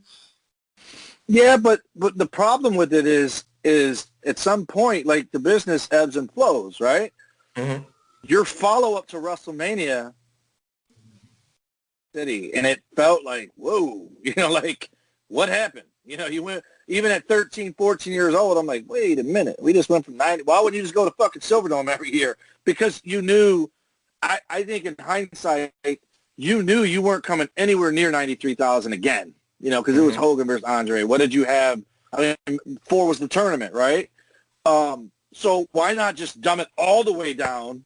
Yeah, but the problem with it is at some point, like, the business ebbs and flows, right? Mm-hmm. Your follow-up to WrestleMania City, and it felt like, whoa, you know, like, what happened? You know, you went, even at 13, 14 years old, I'm like, wait a minute, we just went from 90. Why wouldn't you just go to fucking Silverdome every year? Because you knew, I think in hindsight, you knew you weren't coming anywhere near 93,000 again, you know, because it was Hogan versus Andre. What did you have? I mean, 4 was the tournament, right? So why not just dumb it all the way down?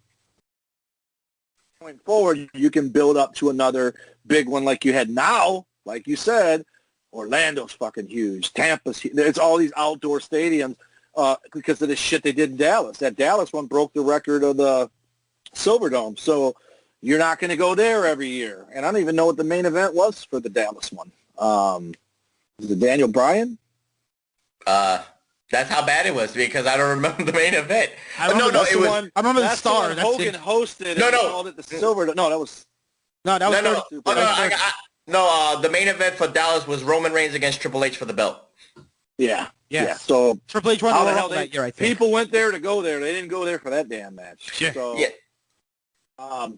Going forward, you can build up to another big one like you had now. Like you said, Orlando's fucking huge. Tampa's huge. It's all these outdoor stadiums because of the shit they did in Dallas. That Dallas one broke the record of the Silverdome. So you're not going to go there every year. And I don't even know what the main event was for the Dallas one. Was it Daniel Bryan? That's how bad it was because I don't remember the main event. I remember the Star. That's Hogan hosted. No. Called it the Silver. No, that was. No, that was. The main event for Dallas was Roman Reigns against Triple H for the belt. Yeah. Yeah. So Triple H won the hell that year, I think. People went there to go there. They didn't go there for that damn match. Yeah. So, yeah.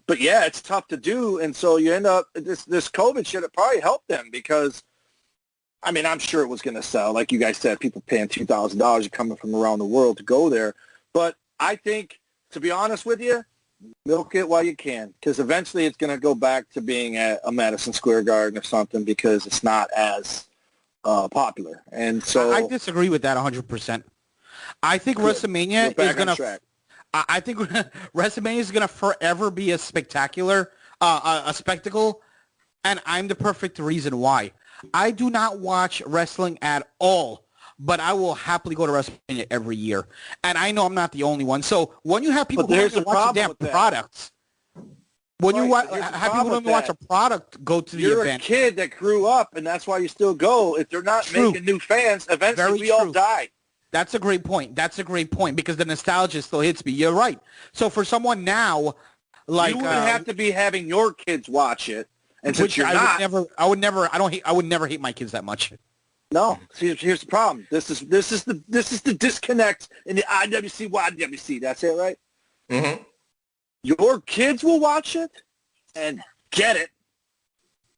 But yeah, it's tough to do, and so you end up this COVID shit. It probably helped them because, I mean, I'm sure it was going to sell. Like you guys said, people paying $2,000 coming from around the world to go there. But I think, to be honest with you, milk it while you can, because eventually it's going to go back to being at a Madison Square Garden or something because it's not as popular. And so I disagree with that 100%. I think WrestleMania is going to. I think WrestleMania is going to forever be a spectacular, a spectacle, and I'm the perfect reason why. I do not watch wrestling at all, but I will happily go to WrestleMania every year. And I know I'm not the only one. So when you have people who want to watch the damn products, when you have people who watch a product go to the event. You're a kid that grew up, and that's why you still go. If they're not making new fans, eventually we all die. That's a great point. That's a great point because the nostalgia still hits me. You're right. So for someone now, like you would have to be having your kids watch it. And since you're I would never hate my kids that much. No, see, here's the problem. This is the disconnect in the IWC, YWC. That's it, right? Mm-hmm. Your kids will watch it and get it,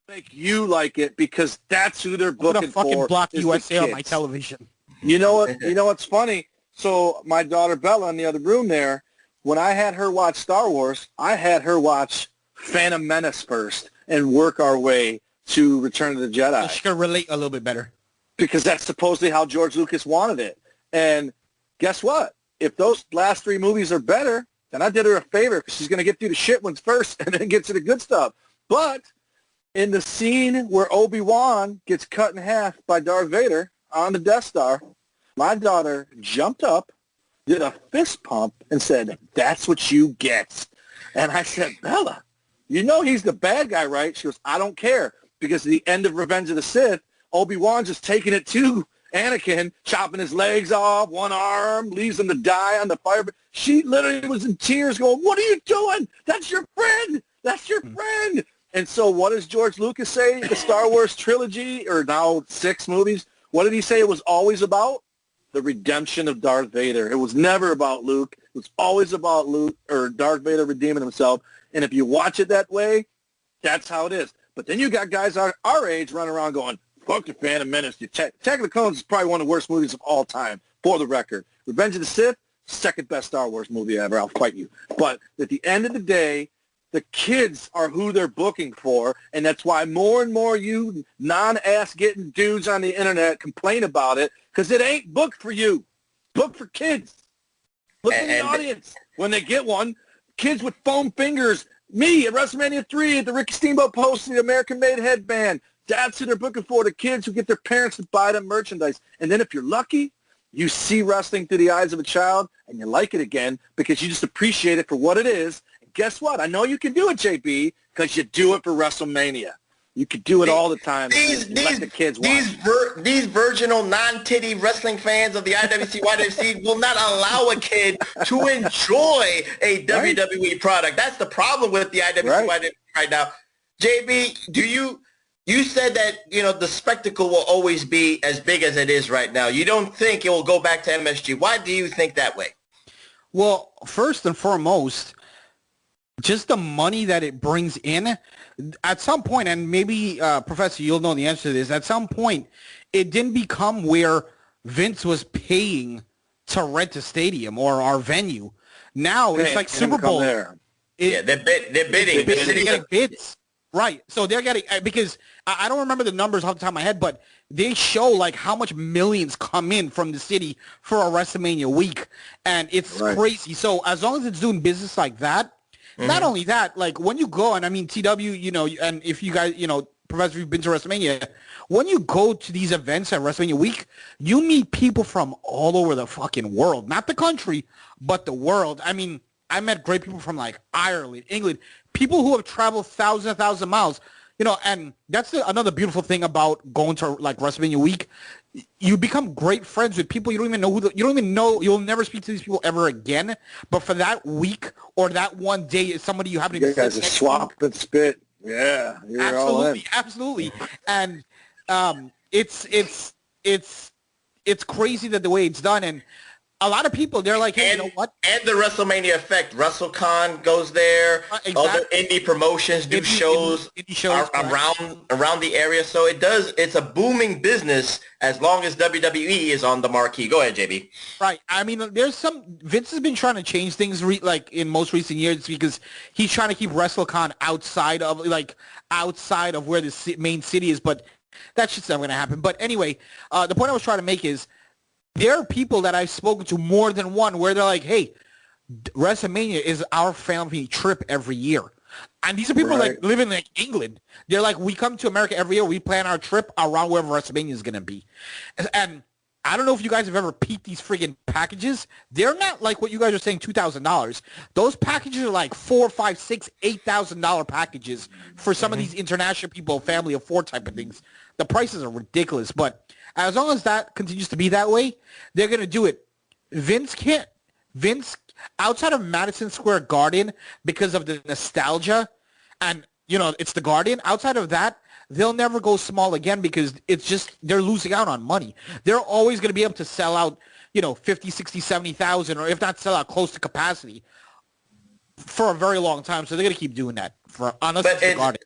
make you like it because that's who they're booking for. I'm gonna fucking block USA on my television. You know what? You know what's funny? So my daughter Bella in the other room there, when I had her watch Star Wars, I had her watch Phantom Menace first and work our way to Return of the Jedi. So she can relate a little bit better. Because that's supposedly how George Lucas wanted it. And guess what? If those last 3 movies are better, then I did her a favor because she's going to get through the shit ones first and then get to the good stuff. But in the scene where Obi-Wan gets cut in half by Darth Vader on the Death Star, my daughter jumped up, did a fist pump, and said, "That's what you get." And I said, "Bella, you know he's the bad guy, right?" She goes, "I don't care." Because at the end of Revenge of the Sith, Obi-Wan's just taking it to Anakin, chopping his legs off, one arm, leaves him to die on the fire. She literally was in tears going, "What are you doing? That's your friend. That's your friend." And so what does George Lucas say? The Star Wars trilogy, or now 6 movies, what did he say it was always about? The redemption of Darth Vader. It was never about Luke. It was always about Luke or Darth Vader redeeming himself. And if you watch it that way, that's how it is. But then you got guys our age running around going, "Fuck the Phantom Menace." Attack of the Clones is probably one of the worst movies of all time, for the record. Revenge of the Sith, second best Star Wars movie ever. I'll fight you. But at the end of the day, the kids are who they're booking for, and that's why more and more you non-ass-getting dudes on the internet complain about it, because it ain't booked for you. Booked for kids. Look at the audience. When they get one, kids with foam fingers. Me at WrestleMania 3 at the Ricky Steamboat Post, the American-made headband. That's who they're booking for, the kids who get their parents to buy them merchandise. And then if you're lucky, you see wrestling through the eyes of a child, and you like it again because you just appreciate it for what it is. guess what? I know you can do it, JB, because you do it for WrestleMania. You could do it all the time. These let the kids watch. These virginal non-titty wrestling fans of the IWC, YWC will not allow a kid to enjoy a WWE product. That's the problem with the IWC, YWC right now. JB, you said that, the spectacle will always be as big as it is right now. You don't think it will go back to MSG. Why do you think that way? Well, first and foremost, just the money that it brings in, at some point, and maybe, Professor, you'll know the answer to this, at some point, it didn't become where Vince was paying to rent a stadium or our venue. Now, it's like Super Bowl. They're bidding. They're getting bids. Right. So they're getting, because I don't remember the numbers off the top of my head, but they show like how much millions come in from the city for a WrestleMania week. And it's crazy. So as long as it's doing business like that, not only that, like when you go, and I mean, TW, and if you guys, Professor, you've been to WrestleMania, when you go to these events at WrestleMania week, you meet people from all over the fucking world, not the country, but the world. I mean, I met great people from like Ireland, England, people who have traveled thousands and thousands of miles, and that's another beautiful thing about going to like WrestleMania week. You become great friends with people you don't even know you'll never speak to these people ever again. But for that week or that one day, it's somebody you happen to be. You guys are swap and spit. Yeah, you're all in. Absolutely. And it's crazy that the way it's done. And a lot of people, they're like, hey, you know what? And the WrestleMania effect. WrestleCon goes there. Exactly. Other indie promotions do shows around the area. So it's a booming business as long as WWE is on the marquee. Go ahead, JB. Right. I mean, Vince has been trying to change things like in most recent years because he's trying to keep WrestleCon outside of where the main city is. But that shit's never going to happen. But anyway, the point I was trying to make is, there are people that I've spoken to more than one where they're like, hey, WrestleMania is our family trip every year. And these are people like living in like England. They're like, we come to America every year. We plan our trip around wherever WrestleMania is going to be. And I don't know if you guys have ever peeped these friggin' packages. They're not like what you guys are saying, $2,000. Those packages are like $4,000, $5,000, $6,000, $8,000 packages for some of these international people, family of four type of things. The prices are ridiculous, but as long as that continues to be that way, they're going to do it. Vince, outside of Madison Square Garden, because of the nostalgia, and, it's the Garden, outside of that, they'll never go small again because it's just, they're losing out on money. They're always going to be able to sell out, 50, 60, 70,000, or if not sell out close to capacity for a very long time. So they're going to keep doing that unless it's the Garden.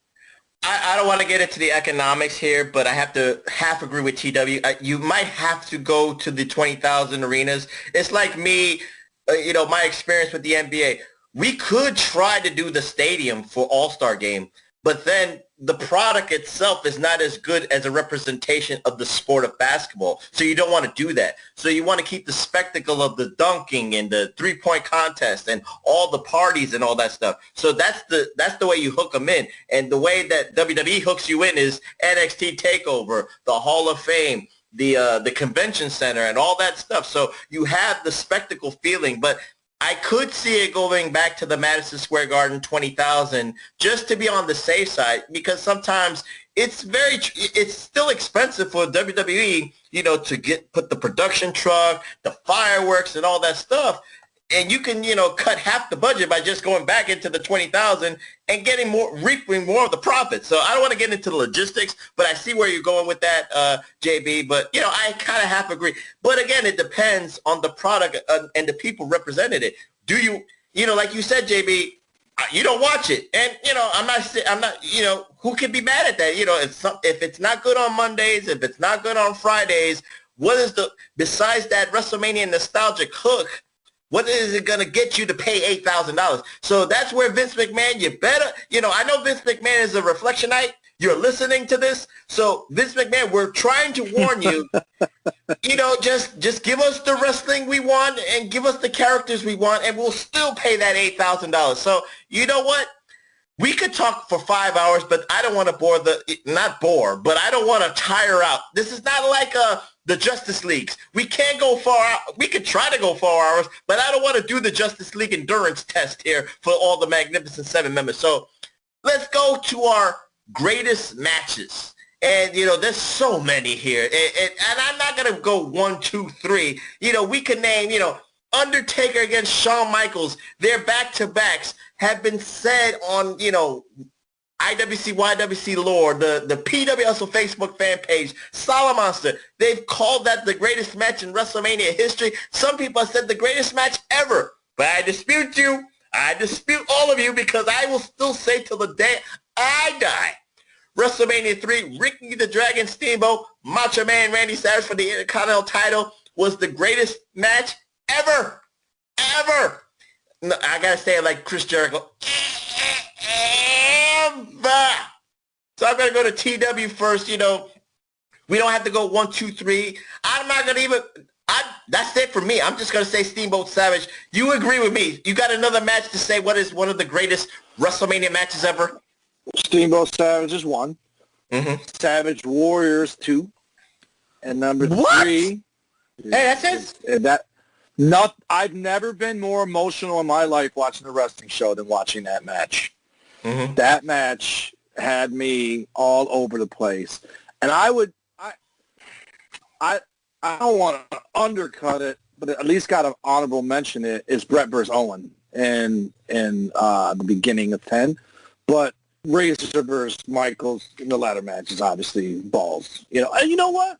I don't want to get into the economics here, but I have to half agree with TW. You might have to go to the 20,000 arenas. It's like me, my experience with the NBA. We could try to do the stadium for All-Star Game, but then the product itself is not as good as a representation of the sport of basketball. So you don't want to do that. So you want to keep the spectacle of the dunking and the three-point contest and all the parties and all that stuff. So that's the way you hook them in. And the way that WWE hooks you in is NXT TakeOver, the Hall of Fame, the convention center and all that stuff. So you have the spectacle feeling, but I could see it going back to the Madison Square Garden 20,000 just to be on the safe side, because sometimes it's still expensive for WWE, to put the production truck, the fireworks and all that stuff. And you can, cut half the budget by just going back into the 20,000 and reaping more of the profit. So I don't want to get into the logistics, but I see where you're going with that, JB. But, I kind of half agree. But again, it depends on the product and the people represented it. Do you, like you said, JB, you don't watch it. And, I'm not, who can be mad at that? If it's not good on Mondays, if it's not good on Fridays, besides that WrestleMania nostalgic hook, what is it going to get you to pay $8,000? So that's where Vince McMahon, you better, I know Vince McMahon is a reflectionite. You're listening to this. So Vince McMahon, we're trying to warn you, just give us the wrestling we want and give us the characters we want, and we'll still pay that $8,000. So you know what? We could talk for 5 hours, but I don't want to but I don't want to tire out. This is not like the Justice Leagues. We can't go 4 hours. We could try to go 4 hours, but I don't want to do the Justice League endurance test here for all the Magnificent Seven members. So let's go to our greatest matches. And, you know, there's so many here. And I'm not going to go 1, 2, 3. You know, we could name, you know, Undertaker against Shawn Michaels. Their back-to-backs have been said on, you know, IWC, YWC Lore, the PWR Facebook fan page, Solid Monster. They've called that the greatest match in WrestleMania history. Some people have said the greatest match ever. But I dispute you. I dispute all of you because I will still say till the day I die. WrestleMania 3, Ricky the Dragon Steamboat, Macho Man Randy Savage for the Intercontinental title was the greatest match ever. Ever. No, I got to say it like Chris Jericho. So I'm going to go to TW first. You know, we don't have to go 1, 2, 3. I'm not going to even, that's it for me. I'm just going to say Steamboat Savage. You agree with me. You got another match to say what is one of the greatest WrestleMania matches ever? Steamboat Savage is 1. Mm-hmm. Savage Warriors 2. And number 3. Hey, that's it. I've never been more emotional in my life watching a wrestling show than watching that match. Mm-hmm. That match had me all over the place. And I don't want to undercut it, but at least got an honorable mention it is Brett vs. Owen in the beginning of 10. But Razor versus Michaels in the latter match is obviously balls. You know, and you know what?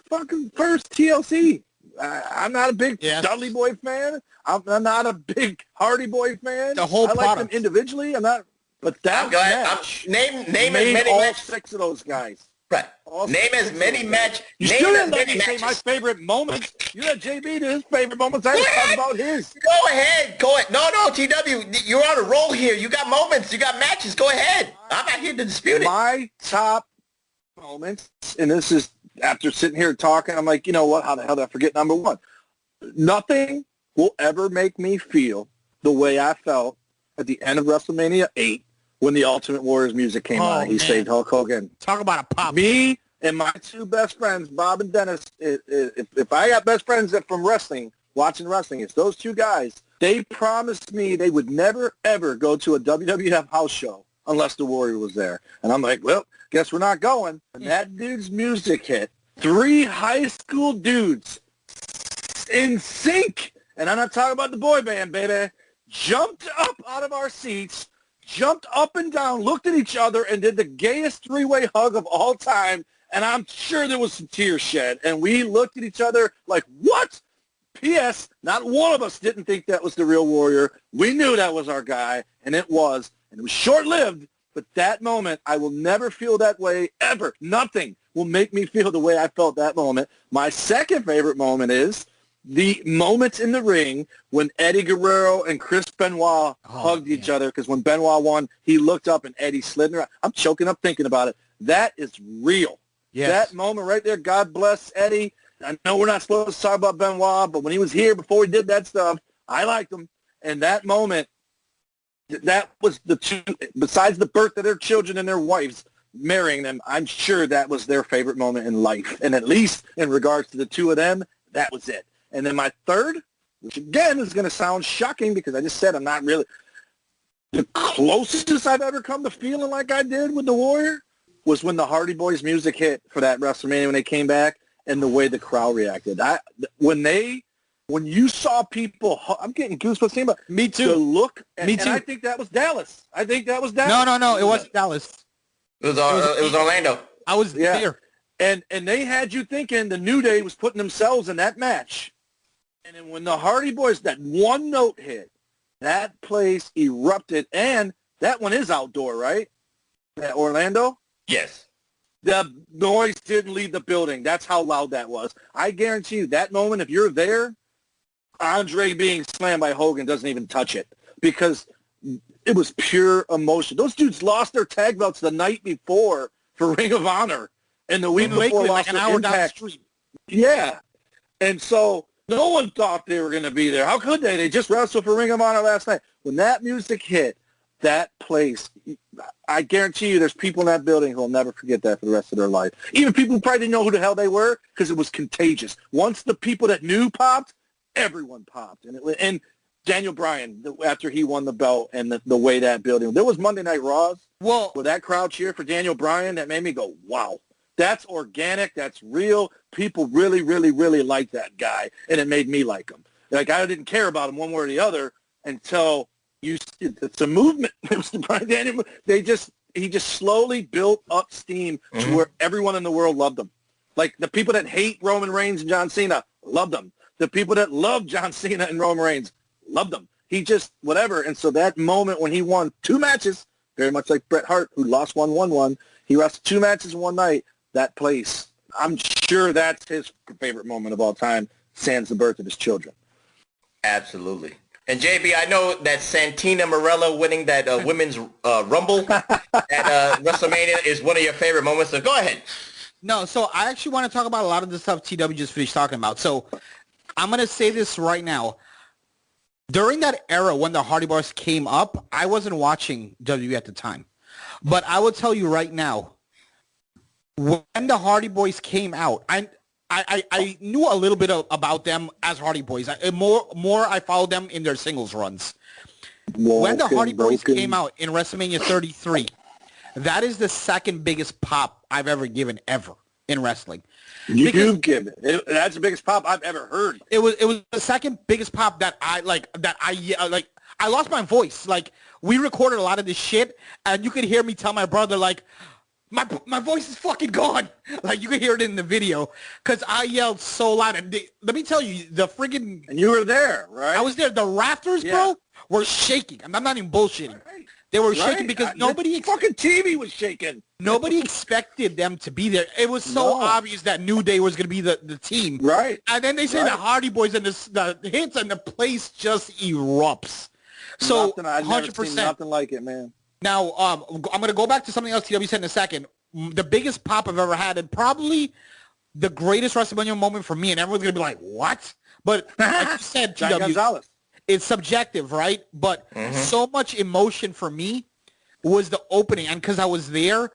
Fucking first TLC. I'm not a big Dudley Boy fan. I'm not a big Hardy Boy fan. The whole I like product. them individually. I'm not. But that match name as many all matches. 6 of those guys. Right. Name as many matches. You still didn't let me say my favorite moments. You let JB to his favorite moments. I didn't talk about his. Go ahead. No, TW. You're on a roll here. You got moments. You got matches. Go ahead. I'm not here to dispute it. My top moments, and this is after sitting here talking, I'm like, you know what? How the hell did I forget number 1? Nothing will ever make me feel the way I felt at the end of WrestleMania 8 when the Ultimate Warrior's music came on. He saved Hulk Hogan. Talk about a pop. Me and my 2 best friends, Bob and Dennis, if I got best friends that from wrestling, watching wrestling, it's those 2 guys. They promised me they would never, ever go to a WWF house show unless the Warrior was there. And I'm like, well, guess we're not going. And that dude's music hit. 3 high school dudes in sync, and I'm not talking about the boy band, baby, jumped up out of our seats, jumped up and down, looked at each other, and did the gayest 3-way hug of all time, and I'm sure there was some tears shed. And we looked at each other like, what? P.S. Not one of us didn't think that was the real Warrior. We knew that was our guy, and it was. And it was short-lived, but that moment, I will never feel that way ever. Nothing will make me feel the way I felt that moment. My second favorite moment is the moments in the ring when Eddie Guerrero and Chris Benoit hugged each other, because when Benoit won, he looked up and Eddie slid around. I'm choking up thinking about it. That is real. Yes. That moment right there, God bless Eddie. I know we're not supposed to talk about Benoit, but when he was here before he did that stuff, I liked him. And that moment, that was the 2, besides the birth of their children and their wives, marrying them, I'm sure that was their favorite moment in life. And at least in regards to the 2 of them, that was it. And then my third, which again is going to sound shocking because I just said I'm not really, the closest I've ever come to feeling like I did with the Warrior was when the Hardy Boys music hit for that WrestleMania when they came back, and the way the crowd reacted. When you saw people, I'm getting goosebumps thinking about me too. The look, me too. And I think that was Dallas. No, it wasn't Dallas. It was Orlando. I was there. And they had you thinking the New Day was putting themselves in that match. And then when the Hardy Boys, that one note hit, that place erupted. And that one is outdoor, right? That Orlando? Yes. The noise didn't leave the building. That's how loud that was. I guarantee you that moment, if you're there, Andre being slammed by Hogan doesn't even touch it because it was pure emotion. Those dudes lost their tag belts the night before for Ring of Honor, and the week before lost an hour down the Impact. street. Yeah, and so no one thought they were going to be there. How could they? They just wrestled for Ring of Honor last night. When that music hit, that place, I guarantee you there's people in that building who will never forget that for the rest of their life. Even people who probably didn't know who the hell they were because it was contagious. Once the people that knew popped, everyone popped. And Daniel Bryan, after he won the belt and the way that building, there was Monday Night Raws where that crowd cheered for Daniel Bryan. That made me go, wow, that's organic. That's real. People really, really, really like that guy. And it made me like him. Like, I didn't care about him one way or the other until it's a movement. Daniel, he just slowly built up steam to where everyone in the world loved him. Like, the people that hate Roman Reigns and John Cena loved him. The people that love John Cena and Roman Reigns loved him. He just, whatever. And so that moment when he won 2 matches, very much like Bret Hart, who lost 1-1-1, he wrestled 2 matches in one night, that place, I'm sure that's his favorite moment of all time, sans the birth of his children. Absolutely. And JB, I know that Santina Marella winning that women's Rumble at WrestleMania is one of your favorite moments. So go ahead. No, so I actually want to talk about a lot of the stuff TW just finished talking about. So I'm going to say this right now. During that era when the Hardy Boys came up, I wasn't watching WWE at the time. But I will tell you right now, when the Hardy Boys came out, I knew a little bit about them as Hardy Boys. More I followed them in their singles runs. When the Hardy Boys came out in WrestleMania 33, that is the second biggest pop I've ever given ever in wrestling. You've given it. That's the biggest pop I've ever heard. It was the second biggest pop that I lost my voice. Like, we recorded a lot of this shit, and you could hear me tell my brother, like, my voice is fucking gone. Like, you could hear it in the video because I yelled so loud. And let me tell you, the friggin'... And you were there, right? I was there. The rafters, bro, were shaking. I'm not even bullshitting. Right. They were shaking because nobody... fucking TV was shaking. Nobody expected them to be there. It was so obvious that New Day was going to be the team. Right. And then they say the Hardy Boys and the hits, and the place just erupts. So, I've 100%. Never seen nothing like it, man. Now, I'm going to go back to something else TW said in a second. The biggest pop I've ever had, and probably the greatest WrestleMania moment for me, and everyone's going to be like, what? But like you said, TW, it's subjective, right? But so much emotion for me was the opening, and because I was there,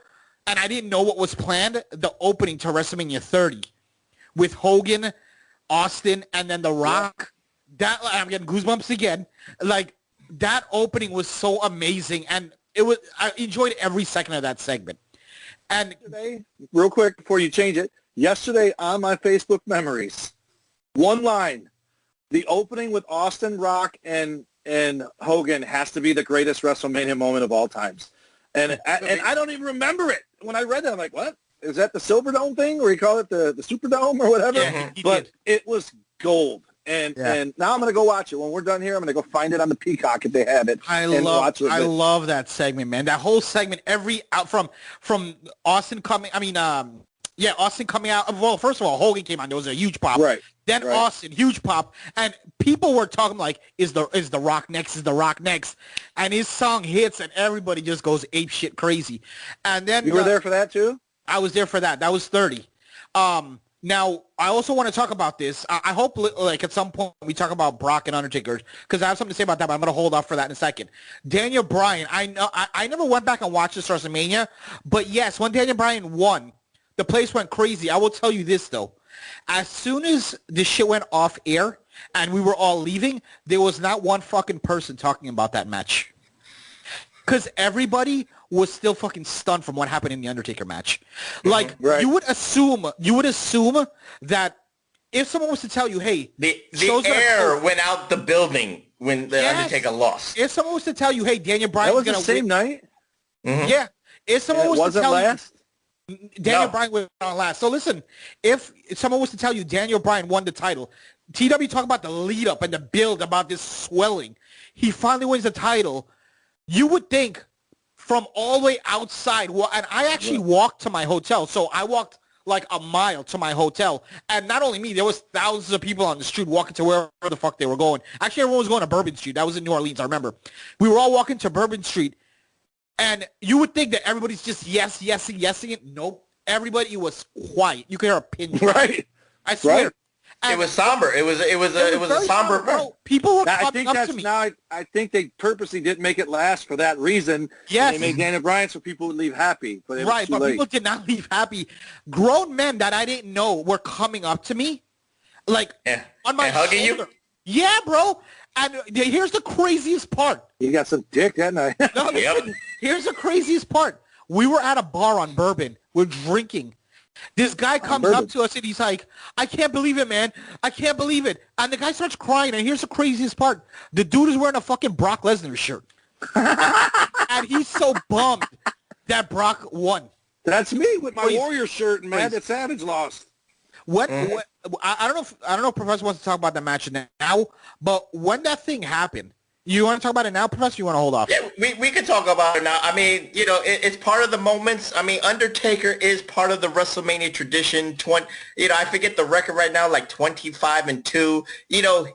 and I didn't know what was planned, the opening to WrestleMania 30 with Hogan, Austin, and then The Rock. That, I'm getting goosebumps again. Like, that opening was so amazing, and I enjoyed every second of that segment. And real quick before you change it, yesterday on my Facebook memories, one line, the opening with Austin, Rock, and Hogan has to be the greatest WrestleMania moment of all times. And I don't even remember it. When I read that, I'm like, what? Is that the Silverdome thing, or you call it the Superdome or whatever? Yeah, but it was gold. And now I'm going to go watch it. When we're done here, I'm going to go find it on the Peacock if they have it. I love that segment, man. That whole segment, from Austin coming, Austin coming out. Well, first of all, Hogan came on. There was a huge pop. Right. Then Austin, huge pop. And people were talking like, is the Rock next? Is the Rock next? And his song hits, and everybody just goes ape shit crazy. And then you were there for that too? I was there for that. That was 30. Now, I also want to talk about this. I hope, like, at some point we talk about Brock and Undertaker, because I have something to say about that, but I'm going to hold off for that in a second. Daniel Bryan, I know I never went back and watched this WrestleMania, but yes, when Daniel Bryan won, the place went crazy. I will tell you this, though. As soon as this shit went off air and we were all leaving, there was not one fucking person talking about that match. Because everybody was still fucking stunned from what happened in the Undertaker match. Like, you would assume that if someone was to tell you, hey, the air went out the building when the Undertaker lost. If someone was to tell you, hey, Daniel Bryan was going to win. That was the same night? Yeah. If someone was to tell last? you, Daniel Bryan was on last. So listen, if someone was to tell you Daniel Bryan won the title, TW talk about the lead up and the build about this swelling. He finally wins the title. You would think from all the way outside, and I actually walked to my hotel, so I walked like a mile to my hotel, and not only me, there was thousands of people on the street walking to wherever the fuck they were going. Actually, everyone was going to Bourbon Street. That was in New Orleans, I remember. We were all walking to Bourbon Street, and you would think that everybody's just yesing it. Nope. Everybody was quiet. You could hear a pin drop. Right. I swear. Right. It was somber. It was a somber. Bro. People were I think up that's to me. now. I think they purposely didn't make it last for that reason. Yes. They made Daniel Bryan so people would leave happy, but it was Right, too but late. people did not leave happy. Grown men that I didn't know were coming up to me, like on my hugging shoulder. you. Yeah, bro. And here's the craziest part. You got some dick that night. No, listen, here's the craziest part. We were at a bar on Bourbon. We're drinking. This guy comes up to us and he's like, I can't believe it, man. I can't believe it. And the guy starts crying. And here's the craziest part. The dude is wearing a fucking Brock Lesnar shirt. And he's so bummed that Brock won. That's me with my Warrior shirt and Mad that Savage lost. I don't know if Professor wants to talk about the match now, but when that thing happened, you want to talk about it now, Professor? You want to hold off? Yeah, we can talk about it now. I mean, you know, it's part of the moments. I mean, Undertaker is part of the WrestleMania tradition. I forget the record right now, like 25-2. You know,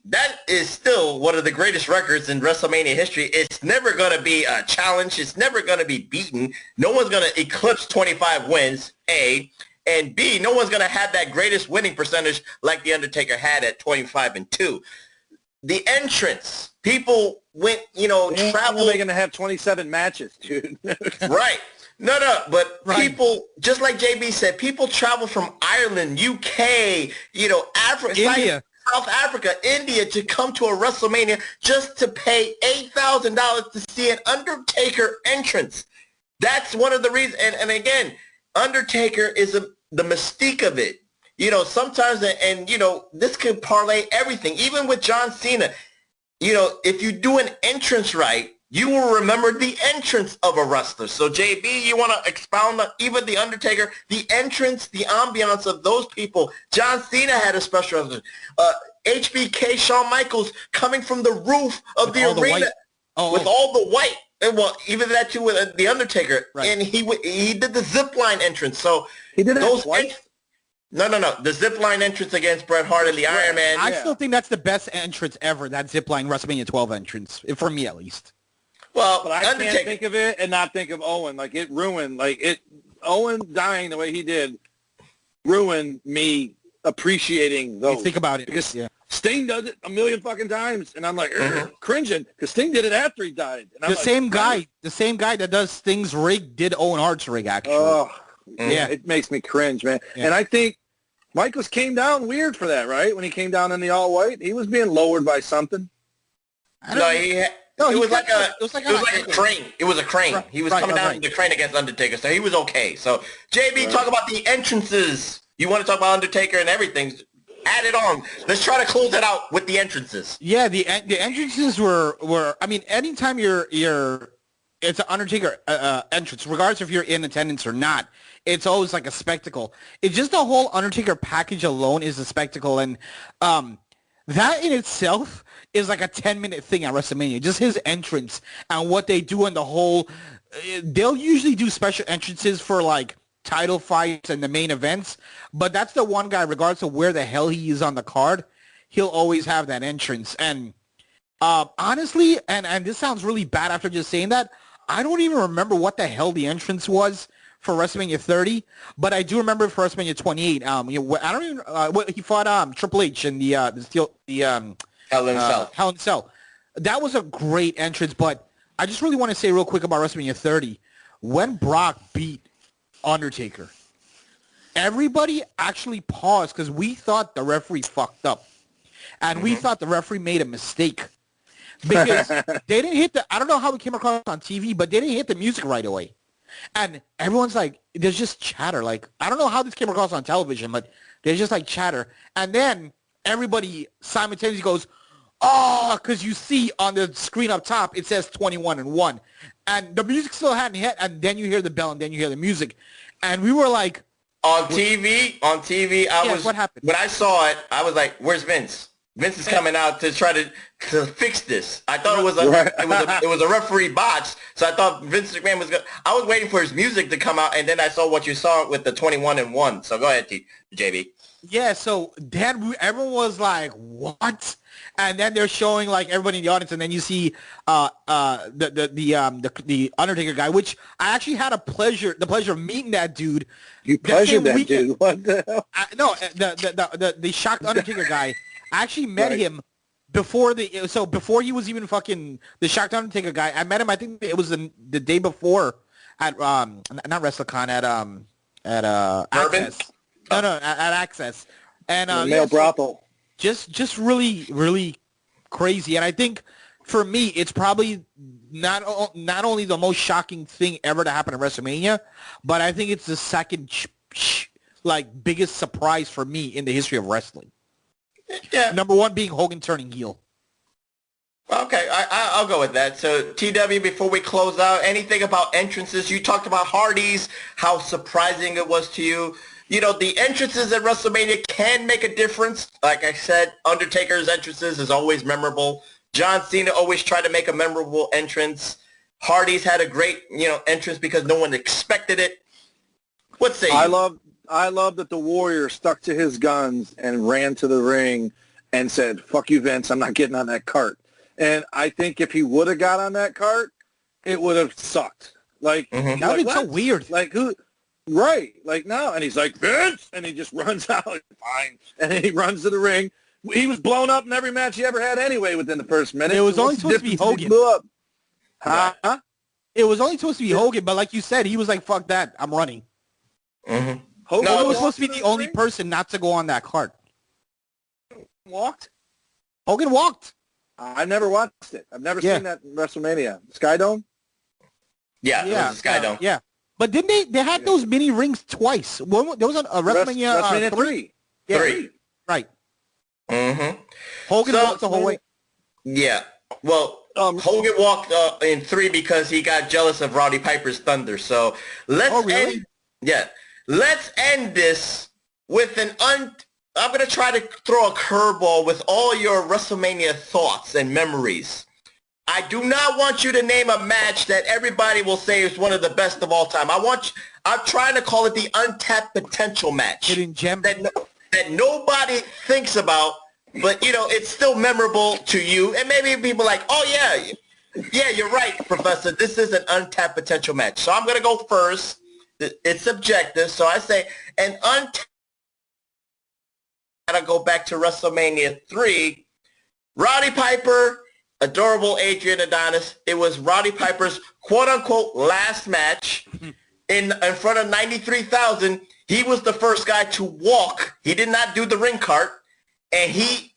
that is still one of the greatest records in WrestleMania history. It's never going to be a challenge. It's never going to be beaten. No one's going to eclipse 25 wins, A. And B, no one's going to have that greatest winning percentage like The Undertaker had at 25-2. The entrance, people went, travel. They're going to have 27 matches, dude. Right. No, but people, just like JB said, people travel from Ireland, UK, Africa, India. South Africa, India to come to a WrestleMania just to pay $8,000 to see an Undertaker entrance. That's one of the reasons. And again, Undertaker is the mystique of it. Sometimes, this could parlay everything. Even with John Cena, if you do an entrance right, you will remember the entrance of a wrestler. So, JB, you want to expound on even The Undertaker, the entrance, the ambiance of those people. John Cena had a special entrance. HBK, Shawn Michaels, coming from the roof of the arena with all the white. And well, even that too with The Undertaker. Right. And he did the zip line entrance. So he did those white. No. The zipline entrance against Bret Hart and the Iron Man. I still think that's the best entrance ever, that zipline WrestleMania 12 entrance, for me at least. Well, but I can't think of it and not think of Owen. Like, it ruined, Owen dying the way he did ruined me appreciating those. You think about it. Because Sting does it a million fucking times, and I'm like, cringing, because Sting did it after he died. And I'm the same guy that does Sting's rig did Owen Hart's rig, actually. Oh. Yeah, it makes me cringe, man. Yeah. And I think Michaels came down weird for that, right? When he came down in the all white, he was being lowered by something. It was like a crane. It was a crane. Right, he was coming down the crane against Undertaker, so he was okay. So JB, talk about the entrances. You want to talk about Undertaker and everything? Add it on. Let's try to close it out with the entrances. Yeah, the entrances were. I mean, anytime it's an Undertaker entrance, regardless if you're in attendance or not. It's always like a spectacle. It's just the whole Undertaker package alone is a spectacle, and that in itself is like a 10-minute thing at WrestleMania. Just his entrance and what they do in the whole. They'll usually do special entrances for like title fights and the main events, but that's the one guy, regardless of where the hell he is on the card, he'll always have that entrance. And honestly, and this sounds really bad after just saying that, I don't even remember what the hell the entrance was for WrestleMania 30, but I do remember for WrestleMania 28. I don't even. He fought Triple H in the Hell in a Cell. That was a great entrance, but I just really want to say real quick about WrestleMania 30. When Brock beat Undertaker, everybody actually paused because we thought the referee fucked up, and we thought the referee made a mistake because they didn't hit I don't know how it came across on TV, but they didn't hit the music right away. And everyone's like, there's just chatter. Like, I don't know how this came across on television, but there's just like chatter. And then everybody simultaneously goes, oh, because you see on the screen up top, it says 21-1. And the music still hadn't hit, and then you hear the bell, and then you hear the music. And we were like... On TV, what happened? When I saw it, I was like, where's Vince? Vince is coming out to try to fix this. I thought it was a referee botch, so I thought Vince McMahon was going. I was waiting for his music to come out, and then I saw what you saw with the 21-1. So go ahead, JB. Yeah, so then everyone was like, "What?" And then they're showing like everybody in the audience, and then you see the Undertaker guy, which I actually had the pleasure of meeting that dude. You pleasured that dude? What the hell? No, the shocked Undertaker guy. I actually met him before before he was even fucking the shocked Undertaker guy. I met him. I think it was the day before at not WrestleCon at Access. No, at Access, and male brothel. Just really, really crazy. And I think for me, it's probably not only the most shocking thing ever to happen at WrestleMania, but I think it's the second biggest surprise for me in the history of wrestling. Yeah. Number one being Hogan turning heel. Okay, I'll go with that. So, TW, before we close out, anything about entrances? You talked about Hardy's, how surprising it was to you. You know, the entrances at WrestleMania can make a difference. Like I said, Undertaker's entrances is always memorable. John Cena always tried to make a memorable entrance. Hardy's had a great, entrance because no one expected it. What say you? I love that the Warrior stuck to his guns and ran to the ring and said, "Fuck you, Vince, I'm not getting on that cart." And I think if he would have got on that cart, it would have sucked. Like, that would be so weird. Like, who? Right. Like, no. And he's like, "Vince!" And he just runs out. Fine. And then he runs to the ring. He was blown up in every match he ever had anyway within the first minute. It was only supposed to be Hogan. He blew up. Huh? It was only supposed to be Hogan, but like you said, he was like, "Fuck that, I'm running." Mm-hmm. Hogan was supposed to be the only person not to go on that cart. Walked? Hogan walked. I've never watched it. I've never seen that in WrestleMania. Skydome? Yeah, it was a Skydome. Yeah. But didn't they had those mini rings twice? There was a WrestleMania, WrestleMania 3. Yeah, 3. Right. Mm-hmm. Hogan walked the whole way. Yeah. Well, Hogan walked in 3 because he got jealous of Roddy Piper's thunder. So let's let's end this with I'm going to try to throw a curveball with all your WrestleMania thoughts and memories. I do not want you to name a match that everybody will say is one of the best of all time. I'm trying to call it the untapped potential match. Hidden gem. That nobody thinks about, but, it's still memorable to you. And maybe people are like, "Oh, yeah, you're right, Professor. This is an untapped potential match." So I'm going to go first. It's subjective. So I say an untapped. Gotta go back to WrestleMania 3. Roddy Piper, adorable Adrian Adonis. It was Roddy Piper's quote-unquote last match in front of 93,000. He was the first guy to walk. He did not do the ring cart, and he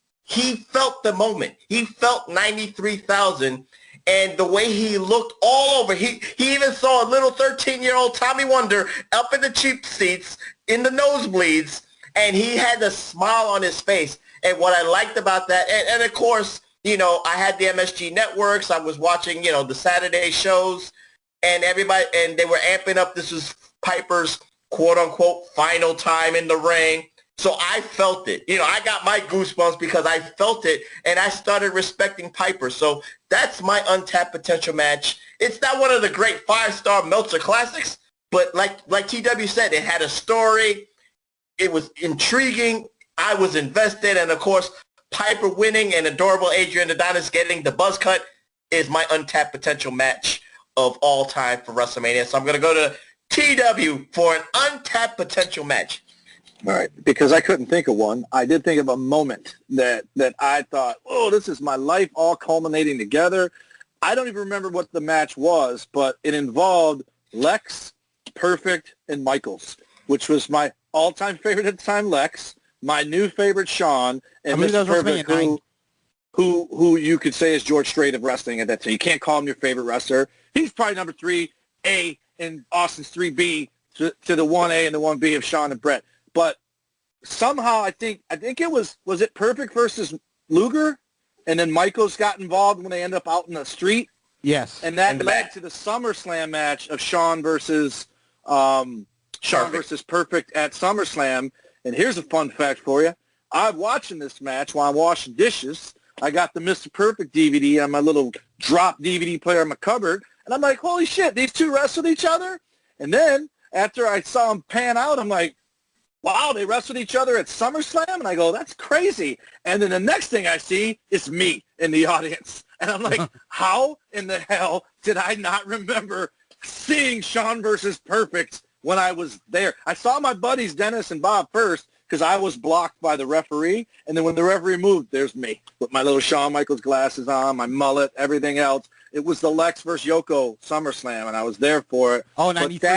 felt the moment. He felt 93,000, and the way he looked all over. He even saw a little 13-year-old Tommy Wonder up in the cheap seats in the nosebleeds, and he had a smile on his face. And what I liked about that, and of course, I had the MSG networks. I was watching, the Saturday shows, and everybody, and they were amping up. This was Piper's quote-unquote final time in the ring. So I felt it. I got my goosebumps because I felt it, and I started respecting Piper. So that's my untapped potential match. It's not one of the great 5-star Meltzer classics, but like TW said, it had a story. It was intriguing. I was invested. And, of course, Piper winning and adorable Adrian Adonis getting the buzz cut is my untapped potential match of all time for WrestleMania. So I'm going to go to TW for an untapped potential match. All right, because I couldn't think of one. I did think of a moment that I thought, "Oh, this is my life all culminating together." I don't even remember what the match was, but it involved Lex, Perfect, and Michaels, which was my all-time favorite at the time, Lex, my new favorite, Shawn, and Mr. Perfect, who you could say is George Strait of wrestling at that time. You can't call him your favorite wrestler. He's probably number 3A in Austin's 3B to the 1A and the 1B of Shawn and Brett. But somehow I think it was it Perfect versus Luger? And then Michaels got involved when they ended up out in the street? Yes. And that led to the SummerSlam match of Shawn versus Perfect at SummerSlam. And here's a fun fact for you. I'm watching this match while I'm washing dishes. I got the Mr. Perfect DVD on my little drop DVD player in my cupboard. And I'm like, holy shit, these two wrestled each other? And then after I saw them pan out, I'm like, wow, they wrestled each other at SummerSlam? And I go, that's crazy. And then the next thing I see is me in the audience. And I'm like, how in the hell did I not remember seeing Shawn versus Perfect when I was there? I saw my buddies Dennis and Bob first because I was blocked by the referee. And then when the referee moved, there's me with my little Shawn Michaels glasses on, my mullet, everything else. It was the Lex versus Yoko SummerSlam, and I was there for it. Oh, 93.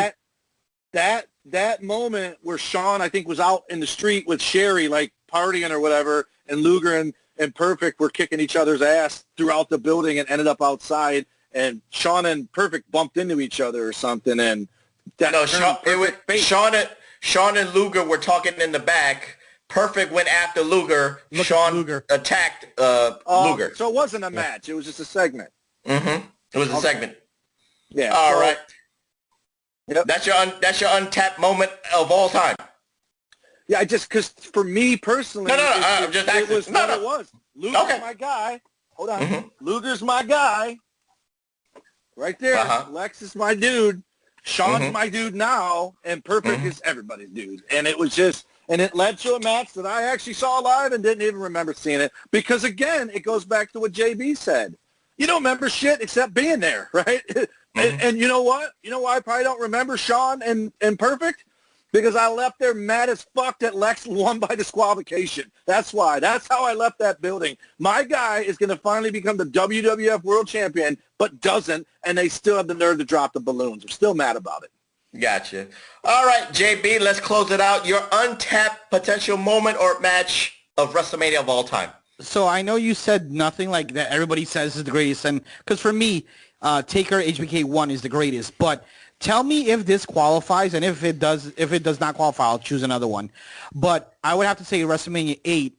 But that moment where Shawn, I think, was out in the street with Sherry, like partying or whatever, and Luger and Perfect were kicking each other's ass throughout the building and ended up outside, and Shawn and Perfect bumped into each other or something, and that Shawn and Luger were talking in the back. Perfect went after Luger. Shawn attacked Luger. So it wasn't a match. It was just a segment. Mm-hmm. It was a segment. Yeah. All right. Yep. That's your untapped moment of all time. Yeah, because for me personally, it was what it was. Luger's my guy. Hold on. Mm-hmm. Luger's my guy. Right there. Lex is my dude. Shawn's my dude now, and Perfect is everybody's dude. And it was just, and it led to a match that I actually saw live and didn't even remember seeing it. Because again, it goes back to what JB said. You don't remember shit except being there, right? And you know what? You know why I probably don't remember Shawn and Perfect? Because I left there mad as fuck that Lex won by disqualification. That's why. That's how I left that building. My guy is going to finally become the WWF World Champion, but doesn't, and they still have the nerve to drop the balloons. I'm still mad about it. Gotcha. All right, JB, let's close it out. Your untapped potential moment or match of WrestleMania of all time. So I know you said nothing like that everybody says is the greatest, and because for me, Taker HBK 1 is the greatest. But tell me if this qualifies, and if it does not qualify, I'll choose another one. But I would have to say WrestleMania 8,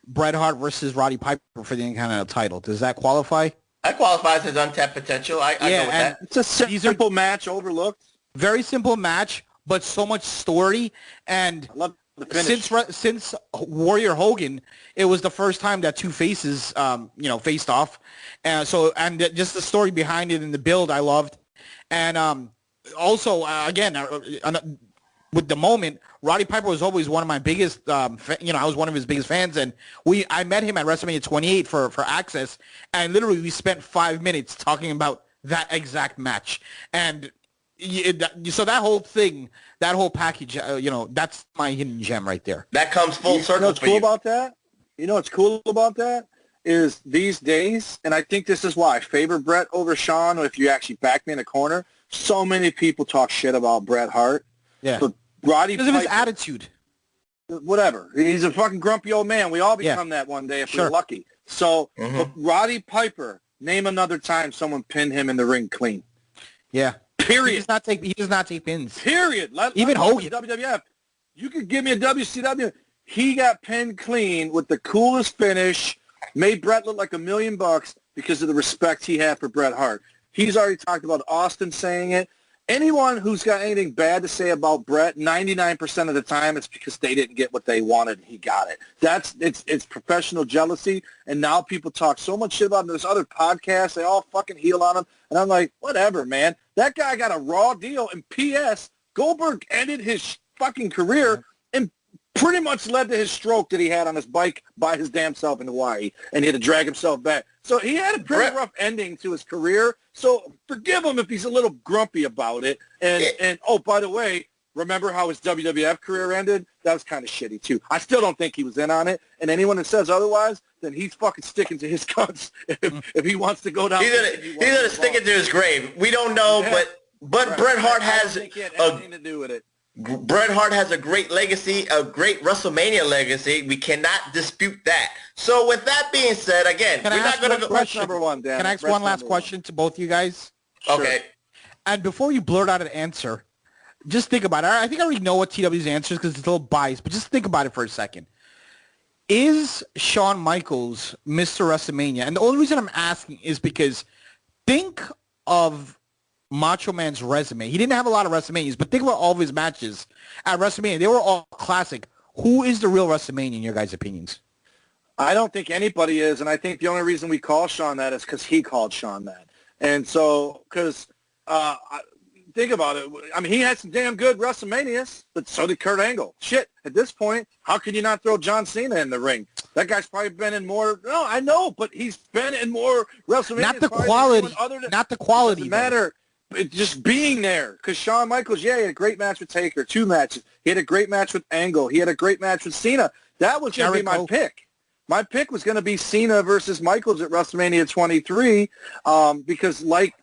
Bret Hart versus Roddy Piper for the Intercontinental title. Does that qualify? That qualifies as untapped potential. I go with that. It's a simple match, overlooked. Very simple match, but so much story. And I love the finish. Since Warrior Hogan, it was the first time that two faces, faced off. And just the story behind it and the build, I loved. And also, again, with the moment, Roddy Piper was always one of my biggest, I was one of his biggest fans, and I met him at WrestleMania 28 for Access, and literally we spent 5 minutes talking about that exact match. And so that whole thing, that whole package, that's my hidden gem right there. That comes full circle. You know what's cool about that? You know what's cool about that? Is these days, and I think this is why I favor Bret over Shawn, if you actually back me in the corner, so many people talk shit about Bret Hart. Yeah. But Roddy because of his attitude. Whatever. He's a fucking grumpy old man. We all become that one day if we're lucky. So, but Roddy Piper, name another time someone pinned him in the ring clean. Yeah. Period. He does not take pins. Period. Even Hogan. WWF. You could give me a WCW. He got pinned clean with the coolest finish, made Bret look like $1 million because of the respect he had for Bret Hart. He's already talked about Austin saying it. Anyone who's got anything bad to say about Bret, 99% of the time it's because they didn't get what they wanted and he got it. It's professional jealousy, and now people talk so much shit about him. There's other podcasts, they all fucking heel on him, and I'm like, whatever, man. That guy got a raw deal, and P.S., Goldberg ended his fucking career and pretty much led to his stroke that he had on his bike by his damn self in Hawaii, and he had to drag himself back. So he had a pretty rough ending to his career. So forgive him if he's a little grumpy about it. And oh, by the way, remember how his WWF career ended? That was kind of shitty, too. I still don't think he was in on it. And anyone that says otherwise, then he's fucking sticking to his guns if he wants to go down. He's gonna stick it to his grave. We don't know, but Bret Hart has anything to do with it. Bret Hart has a great legacy, a great WrestleMania legacy. We cannot dispute that. So with that being said, again, we're not going to go. Number one, Dan. Can I ask one last question to both you guys? Okay. And before you blurt out an answer, just think about it. I think I already know what TW's answer is because it's a little biased, but just think about it for a second. Is Shawn Michaels Mr. WrestleMania? And the only reason I'm asking is because think of Macho Man's resume. He didn't have a lot of WrestleManias, but think about all of his matches at WrestleMania. They were all classic. Who is the real WrestleMania in your guys' opinions? I don't think anybody is, and I think the only reason we call Shawn that is because he called Shawn that. And so, because think about it. I mean, he had some damn good WrestleManias, but so did Kurt Angle. Shit, at this point, how can you not throw John Cena in the ring? That guy's probably been in more. No, I know, but he's been in more WrestleManias. Not the quality. Not the quality. Doesn't matter. It just being there. Because Shawn Michaels, yeah, he had a great match with Taker, 2 matches. He had a great match with Angle. He had a great match with Cena. That was going to be my pick. My pick was going to be Cena versus Michaels at WrestleMania 23 because like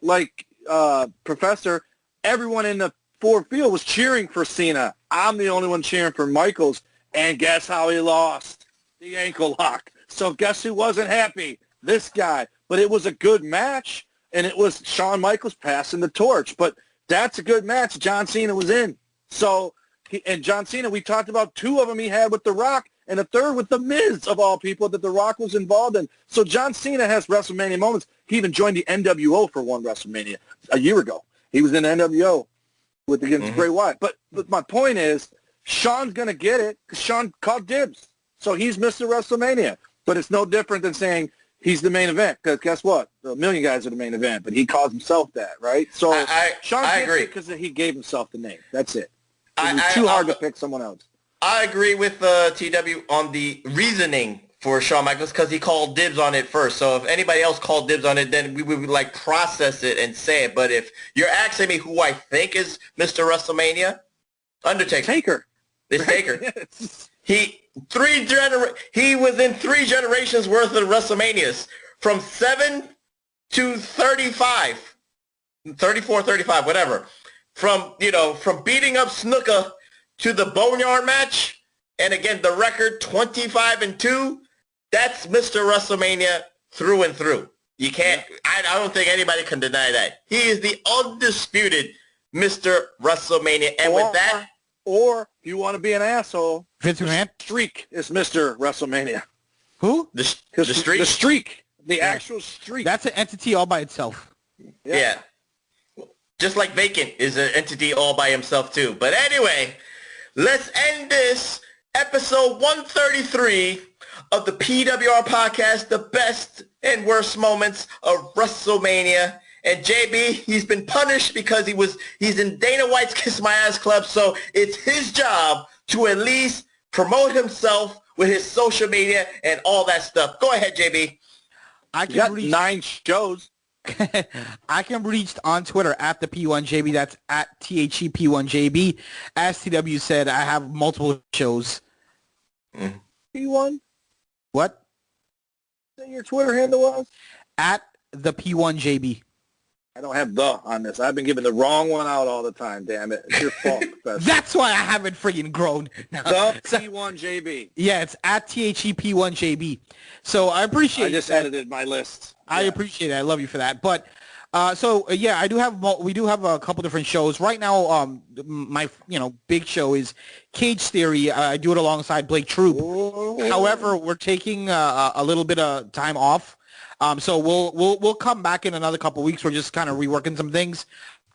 Professor, everyone in the Ford field was cheering for Cena. I'm the only one cheering for Michaels. And guess how he lost? The ankle lock. So guess who wasn't happy? This guy. But it was a good match, and it was Shawn Michaels passing the torch. But that's a good match John Cena was in. So, and John Cena, we talked about 2 of them he had with The Rock, and a 3rd with The Miz, of all people, that The Rock was involved in. So John Cena has WrestleMania moments. He even joined the NWO for one WrestleMania a year ago. He was in the NWO against Bray Wyatt. But my point is, Shawn's going to get it because Shawn called dibs. So he's Mr. WrestleMania. But it's no different than saying he's the main event because guess what? A million guys are the main event, but he calls himself that, right? So Shawn I agree because he gave himself the name. That's it. It was too hard to pick someone else. I agree with TW on the reasoning for Shawn Michaels because he called dibs on it first. So if anybody else called dibs on it, then we would like process it and say it. But if you're asking me who I think is Mr. WrestleMania, Undertaker. It's Taker. He was in 3 generations worth of WrestleManias from 7 to 35, 34, 35, whatever. From beating up Snuka to the Boneyard match, and again, the record 25-2, that's Mr. WrestleMania through and through. You can't, I don't think anybody can deny that. He is the undisputed Mr. WrestleMania. And with that... Or, if you want to be an asshole, Vince McMahon? Streak is Mr. WrestleMania. Who? The Streak? The Streak. The actual Streak. That's an entity all by itself. Yeah. Just like Vacant is an entity all by himself, too. But anyway... Let's end this episode 133 of the PWR Podcast, the best and worst moments of WrestleMania. And JB, he's been punished because he's in Dana White's Kiss My Ass Club, so it's his job to at least promote himself with his social media and all that stuff. Go ahead, JB. You got 9 shows. I can be reached on Twitter at the P1JB. That's at THEP1JB. As TW said, I have multiple shows. P1? What? What your Twitter handle was? At the P1JB. I don't have the on this. I've been giving the wrong one out all the time, damn it. It's your fault, Professor. That's why I haven't friggin' grown. The P1JB. Yeah, it's at THEP1JB. So I appreciate I just edited my list. I appreciate it. I love you for that. But yeah, we do have a couple different shows right now. My big show is Cage Theory. I do it alongside Blake Troop. Ooh. However, we're taking a little bit of time off. So we'll come back in another couple weeks. We're just kind of reworking some things.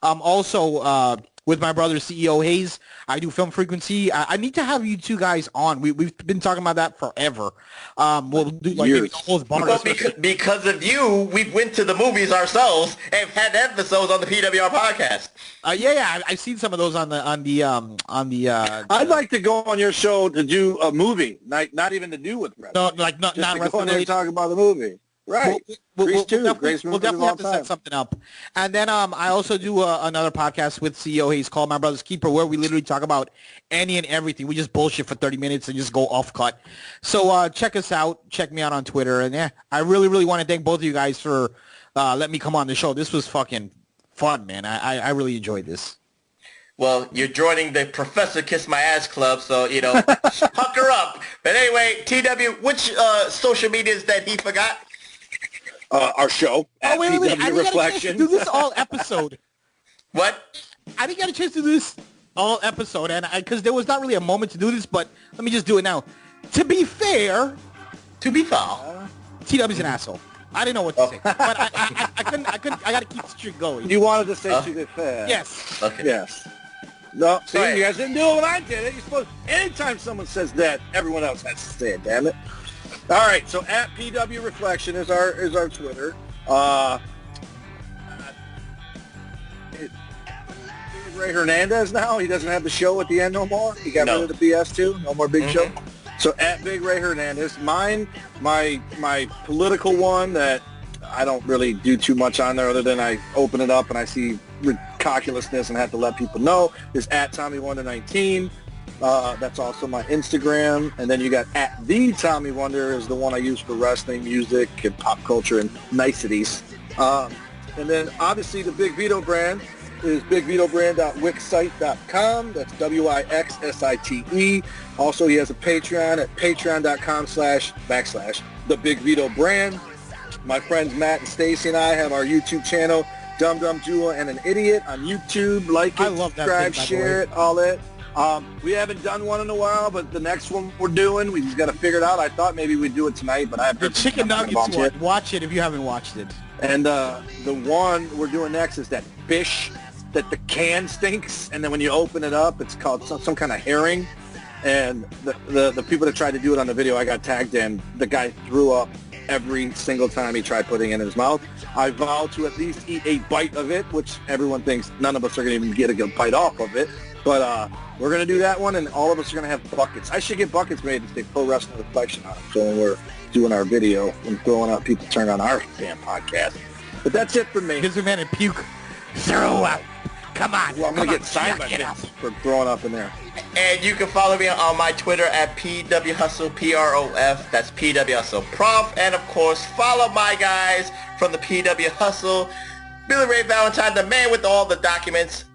Also, with my brother CEO Hayes, I do Film Frequency. I need to have you 2 guys on. We've been talking about that forever. We'll do like maybe the whole bar. Well, because of you, we went to the movies ourselves and had episodes on the PWR podcast. Yeah, I've seen some of those on the. I'd like to go on your show to do a movie, not even to do with wrestling. No, like not to go on there and talk about the movie. Right. We'll definitely have to set something up. And then I also do another podcast with CEO Hayes called My Brother's Keeper, where we literally talk about any and everything. We just bullshit for 30 minutes and just go off cut. So check us out. Check me out on Twitter. And yeah, I really, really want to thank both of you guys for letting me come on the show. This was fucking fun, man. I really enjoyed this. Well, you're joining the Professor Kiss My Ass Club, so, pucker up. But anyway, TW, which social medias that he forgot? Our show. Oh, wait. I didn't Reflection. get a chance to do this all episode. What? I didn't get a chance to do this all episode, and because there was not really a moment to do this, but let me just do it now. To be fair, TW's an asshole. I didn't know what to say, but I couldn't. I got to keep the streak going. You wanted to say to be fair. Yes. Okay. Yes. No, see, you guys didn't do it when I did it. You're supposed. Anytime someone says that, everyone else has to say it. Damn it. All right, so at PW Reflection is our Twitter. Ray Hernandez now. He doesn't have the show at the end no more. He got rid of the BS too. No more Big Show. So at Big Ray Hernandez. Mine, my political one that I don't really do too much on there other than I open it up and I see ridiculousness and have to let people know, is at Tommy Wonder 19. That's also my Instagram. And then you got at the Tommy Wonder is the one I use for wrestling, music, and pop culture and niceties. And then obviously the Big Vito brand is bigvitobrand.wixsite.com. That's WIXSITE. Also, he has a Patreon at patreon.com// the Big Vito brand. My friends Matt and Stacy and I have our YouTube channel, Dum Dum Jewel and an Idiot on YouTube. Like it, subscribe, share it, all that. We haven't done one in a while, but the next one we're doing, we just got to figure it out. I thought maybe we'd do it tonight, but I haven't. The Chicken Nuggets one. Watch it if you haven't watched it. And the one we're doing next is that fish that the can stinks, and then when you open it up, it's called some kind of herring. And the people that tried to do it on the video I got tagged in, the guy threw up every single time he tried putting it in his mouth. I vow to at least eat a bite of it, which everyone thinks none of us are going to even get a good bite off of it. But we're going to do that one, and all of us are going to have buckets. I should get buckets made to take Pro Wrestling Reflection on them. So when we're doing our video and throwing out, people turn on our damn podcast. But that's it for me. Here's a man and puke. Throw up. Come on. Well, I'm going to get signed by Vince for throwing up in there. And you can follow me on my Twitter at PWHustle, PROF. That's PWHustle Prof. And, of course, follow my guys from the PW Hustle. Billy Ray Valentine, the man with all the documents.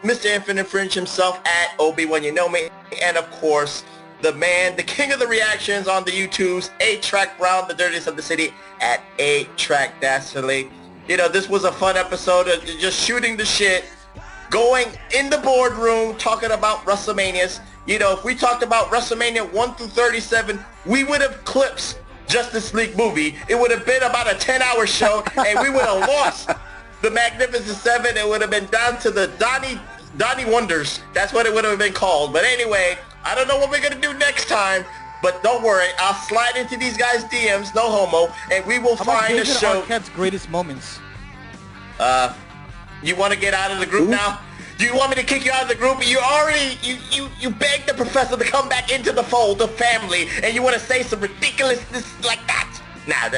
Mr. Infinite Fringe himself at Obi-Wan You Know Me. And, of course, the man, the king of the reactions on the YouTubes, A-Track Brown, the dirtiest of the city, at A-Track Dastardly. You know, this was a fun episode of just shooting the shit, going in the boardroom, talking about WrestleManias. You know, if we talked about WrestleMania 1 through 37, we would have clipped Justice League movie. It would have been about a 10-hour show, and we would have lost the Magnificent Seven. It would have been down to the Donnie Wonders. That's what it would have been called. But anyway, I don't know what we're going to do next time, but don't worry. I'll slide into these guys' DMs, no homo, and we will find a show. Arquette's greatest moments. You want to get out of the group now? Do you want me to kick you out of the group? You already, you begged the professor to come back into the fold, the family, and you want to say some ridiculousness like that? Nah,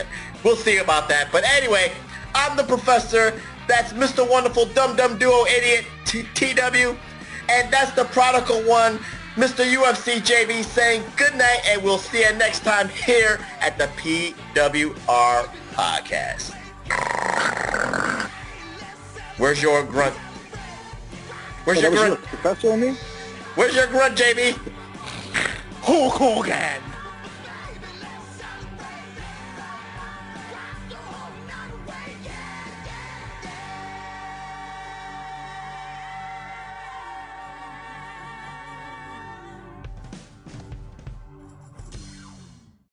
we'll see about that. But anyway, I'm the professor. That's Mr. Wonderful Dum Dum Duo Idiot TW. And that's the prodigal one, Mr. UFC JB, saying good night, and we'll see you next time here at the PWR Podcast. Where's your grunt? Where's your grunt? Professor on me? Where's your grunt, JB? Hulk Hogan.